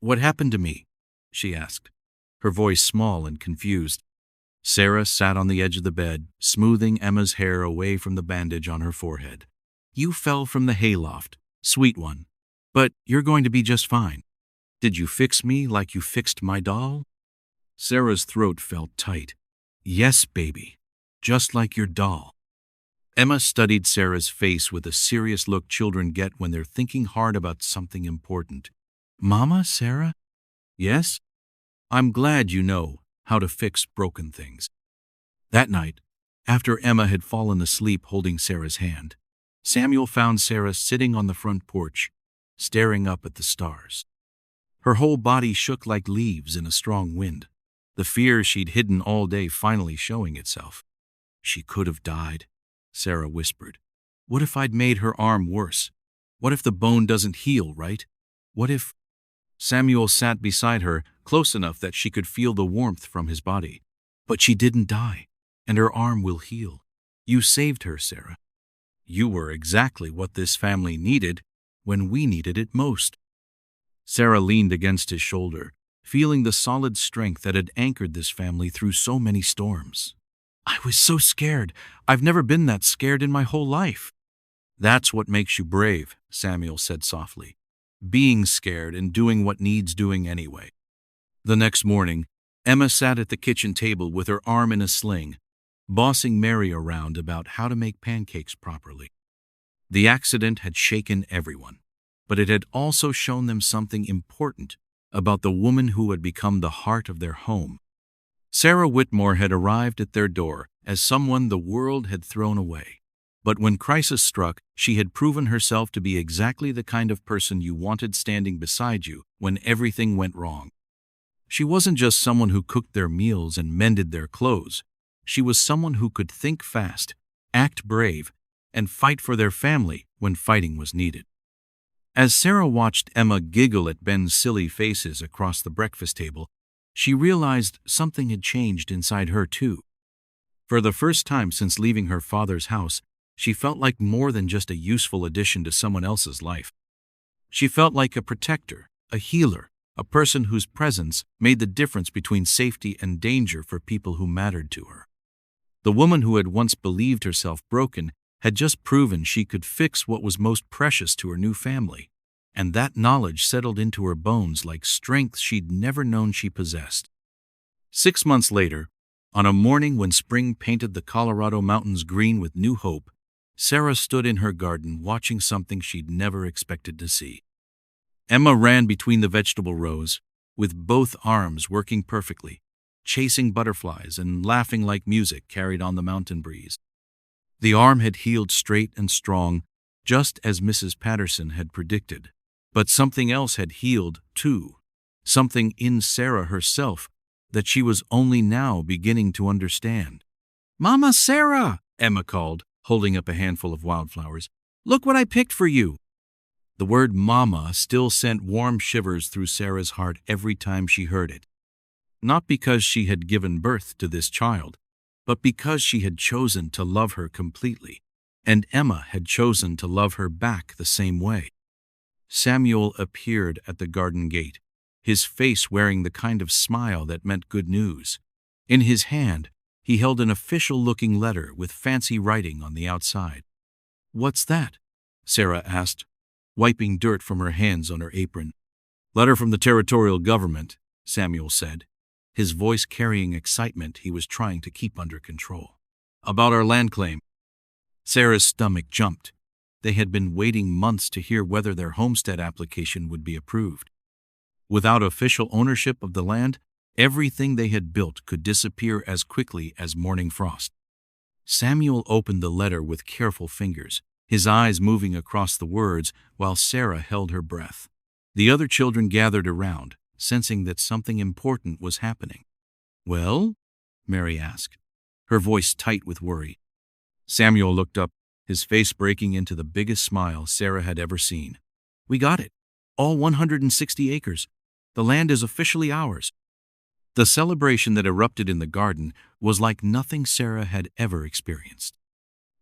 [SPEAKER 1] "What happened to me?" she asked, her voice small and confused. Sarah sat on the edge of the bed, smoothing Emma's hair away from the bandage on her forehead. "You fell from the hayloft, sweet one, but you're going to be just fine. Did you fix me like you fixed my doll?" Sarah's throat felt tight. "Yes, baby, just like your doll." Emma studied Sarah's face with a serious look children get when they're thinking hard about something important. "Mama, Sarah?" "Yes? I'm glad you know how to fix broken things." That night, after Emma had fallen asleep holding Sarah's hand, Samuel found Sarah sitting on the front porch, staring up at the stars. Her whole body shook like leaves in a strong wind, the fear she'd hidden all day finally showing itself. "She could have died," Sarah whispered. "What if I'd made her arm worse? What if the bone doesn't heal, right? What if—" Samuel sat beside her, close enough that she could feel the warmth from his body. "But she didn't die, and her arm will heal. You saved her, Sarah. You were exactly what this family needed when we needed it most." Sarah leaned against his shoulder, feeling the solid strength that had anchored this family through so many storms. "I was so scared. I've never been that scared in my whole life." "That's what makes you brave," Samuel said softly. "Being scared and doing what needs doing anyway." The next morning, Emma sat at the kitchen table with her arm in a sling, bossing Mary around about how to make pancakes properly. The accident had shaken everyone, but it had also shown them something important about the woman who had become the heart of their home. Sarah Whitmore had arrived at their door as someone the world had thrown away. But when crisis struck, she had proven herself to be exactly the kind of person you wanted standing beside you when everything went wrong. She wasn't just someone who cooked their meals and mended their clothes. She was someone who could think fast, act brave, and fight for their family when fighting was needed. As Sarah watched Emma giggle at Ben's silly faces across the breakfast table, she realized something had changed inside her too. For the first time since leaving her father's house, she felt like more than just a useful addition to someone else's life. She felt like a protector, a healer, a person whose presence made the difference between safety and danger for people who mattered to her. The woman who had once believed herself broken had just proven she could fix what was most precious to her new family, and that knowledge settled into her bones like strength she'd never known she possessed. 6 months later, on a morning when spring painted the Colorado mountains green with new hope, Sarah stood in her garden watching something she'd never expected to see. Emma ran between the vegetable rows, with both arms working perfectly, chasing butterflies and laughing like music carried on the mountain breeze. The arm had healed straight and strong, just as Mrs. Patterson had predicted. But something else had healed, too, something in Sarah herself that she was only now beginning to understand. "Mama Sarah," Emma called, holding up a handful of wildflowers. "Look what I picked for you." The word mama still sent warm shivers through Sarah's heart every time she heard it. Not because she had given birth to this child, but because she had chosen to love her completely, and Emma had chosen to love her back the same way. Samuel appeared at the garden gate, his face wearing the kind of smile that meant good news. In his hand, he held an official-looking letter with fancy writing on the outside. "What's that?" Sarah asked, wiping dirt from her hands on her apron. "Letter from the territorial government," Samuel said, his voice carrying excitement he was trying to keep under control. "About our land claim." Sarah's stomach jumped. They had been waiting months to hear whether their homestead application would be approved. Without official ownership of the land, Everything they had built could disappear as quickly as morning frost. Samuel opened the letter with careful fingers, his eyes moving across the words while Sarah held her breath. The other children gathered around, sensing that something important was happening. "Well?" Mary asked, her voice tight with worry. Samuel looked up, his face breaking into the biggest smile Sarah had ever seen. "We got it. All 160 acres. The land is officially ours." The celebration that erupted in the garden was like nothing Sarah had ever experienced.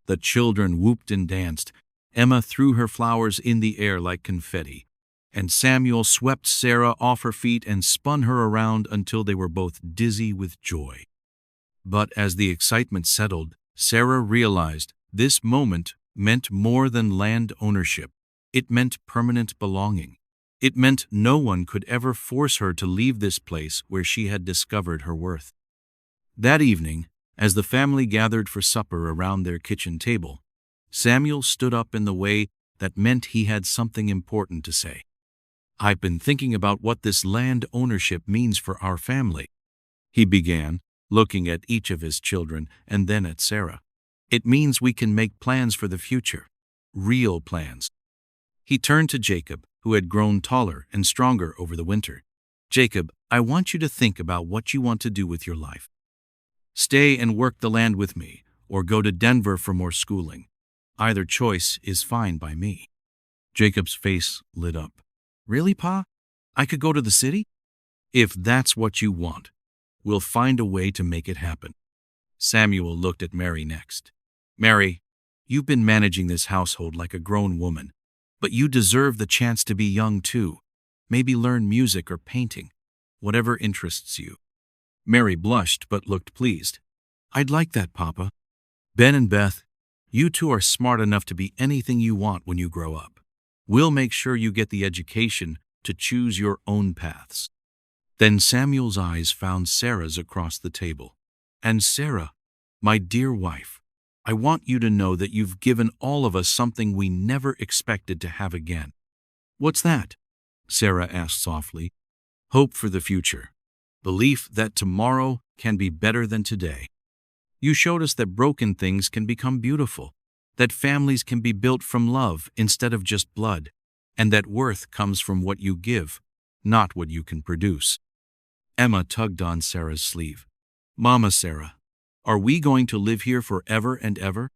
[SPEAKER 1] The children whooped and danced. Emma threw her flowers in the air like confetti, and Samuel swept Sarah off her feet and spun her around until they were both dizzy with joy. But as the excitement settled, Sarah realized this moment meant more than land ownership. It meant permanent belonging. It meant no one could ever force her to leave this place where she had discovered her worth. That evening, as the family gathered for supper around their kitchen table, Samuel stood up in the way that meant he had something important to say. "I've been thinking about what this land ownership means for our family," he began, looking at each of his children and then at Sarah. "It means we can make plans for the future, real plans." He turned to Jacob, who had grown taller and stronger over the winter. "Jacob, I want you to think about what you want to do with your life. Stay and work the land with me, or go to Denver for more schooling. Either choice is fine by me." Jacob's face lit up. "Really, Pa? I could go to the city?" "If that's what you want, we'll find a way to make it happen." Samuel looked at Mary next. "Mary, you've been managing this household like a grown woman, but you deserve the chance to be young too. Maybe learn music or painting, whatever interests you." Mary blushed but looked pleased. "I'd like that, Papa. Ben and Beth, you two are smart enough to be anything you want when you grow up. We'll make sure you get the education to choose your own paths." Then Samuel's eyes found Sarah's across the table. "And Sarah, my dear wife, I want you to know that you've given all of us something we never expected to have again." "What's that?" Sarah asked softly. "Hope for the future. Belief that tomorrow can be better than today. You showed us that broken things can become beautiful, that families can be built from love instead of just blood, and that worth comes from what you give, not what you can produce." Emma tugged on Sarah's sleeve. "Mama Sarah, are we going to live here forever and ever?"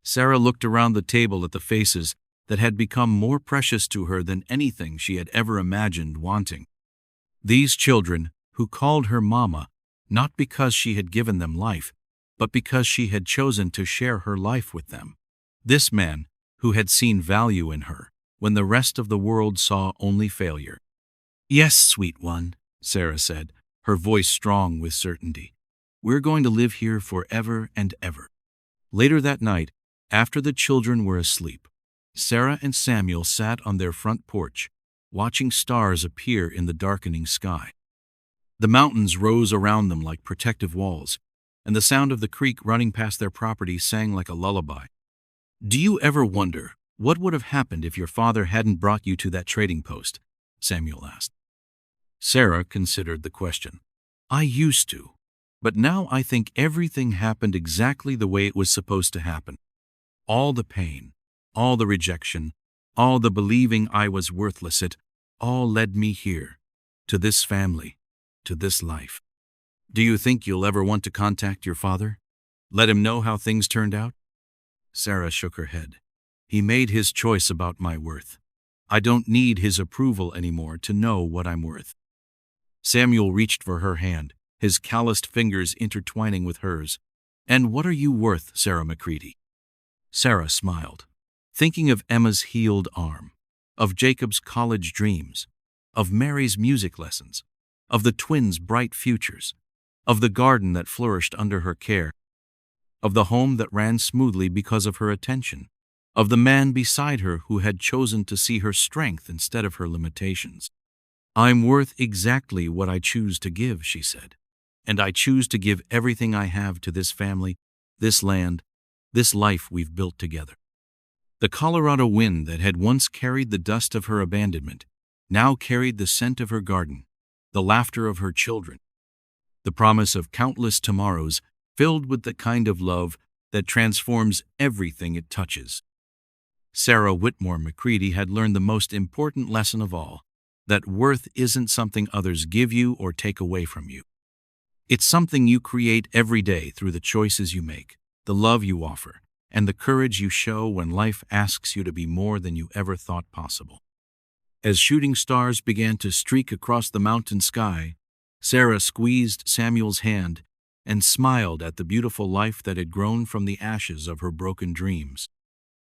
[SPEAKER 1] Sarah looked around the table at the faces that had become more precious to her than anything she had ever imagined wanting. These children, who called her Mama, not because she had given them life, but because she had chosen to share her life with them. This man, who had seen value in her, when the rest of the world saw only failure. "Yes, sweet one," Sarah said, her voice strong with certainty. "We're going to live here forever and ever." Later that night, after the children were asleep, Sarah and Samuel sat on their front porch, watching stars appear in the darkening sky. The mountains rose around them like protective walls, and the sound of the creek running past their property sang like a lullaby. "Do you ever wonder what would have happened if your father hadn't brought you to that trading post?" Samuel asked. Sarah considered the question. "I used to, but now I think everything happened exactly the way it was supposed to happen. All the pain, all the rejection, all the believing I was worthless, it all led me here, to this family, to this life." "Do you think you'll ever want to contact your father? Let him know how things turned out?" Sarah shook her head. "He made his choice about my worth. I don't need his approval anymore to know what I'm worth." Samuel reached for her hand, his calloused fingers intertwining with hers. "And what are you worth, Sarah McCready?" Sarah smiled, thinking of Emma's healed arm, of Jacob's college dreams, of Mary's music lessons, of the twins' bright futures, of the garden that flourished under her care, of the home that ran smoothly because of her attention, of the man beside her who had chosen to see her strength instead of her limitations. "I'm worth exactly what I choose to give," she said, "and I choose to give everything I have to this family, this land, this life we've built together." The Colorado wind that had once carried the dust of her abandonment now carried the scent of her garden, the laughter of her children, the promise of countless tomorrows filled with the kind of love that transforms everything it touches. Sarah Whitmore McCready had learned the most important lesson of all, that worth isn't something others give you or take away from you. It's something you create every day through the choices you make, the love you offer, and the courage you show when life asks you to be more than you ever thought possible. As shooting stars began to streak across the mountain sky, Sarah squeezed Samuel's hand and smiled at the beautiful life that had grown from the ashes of her broken dreams.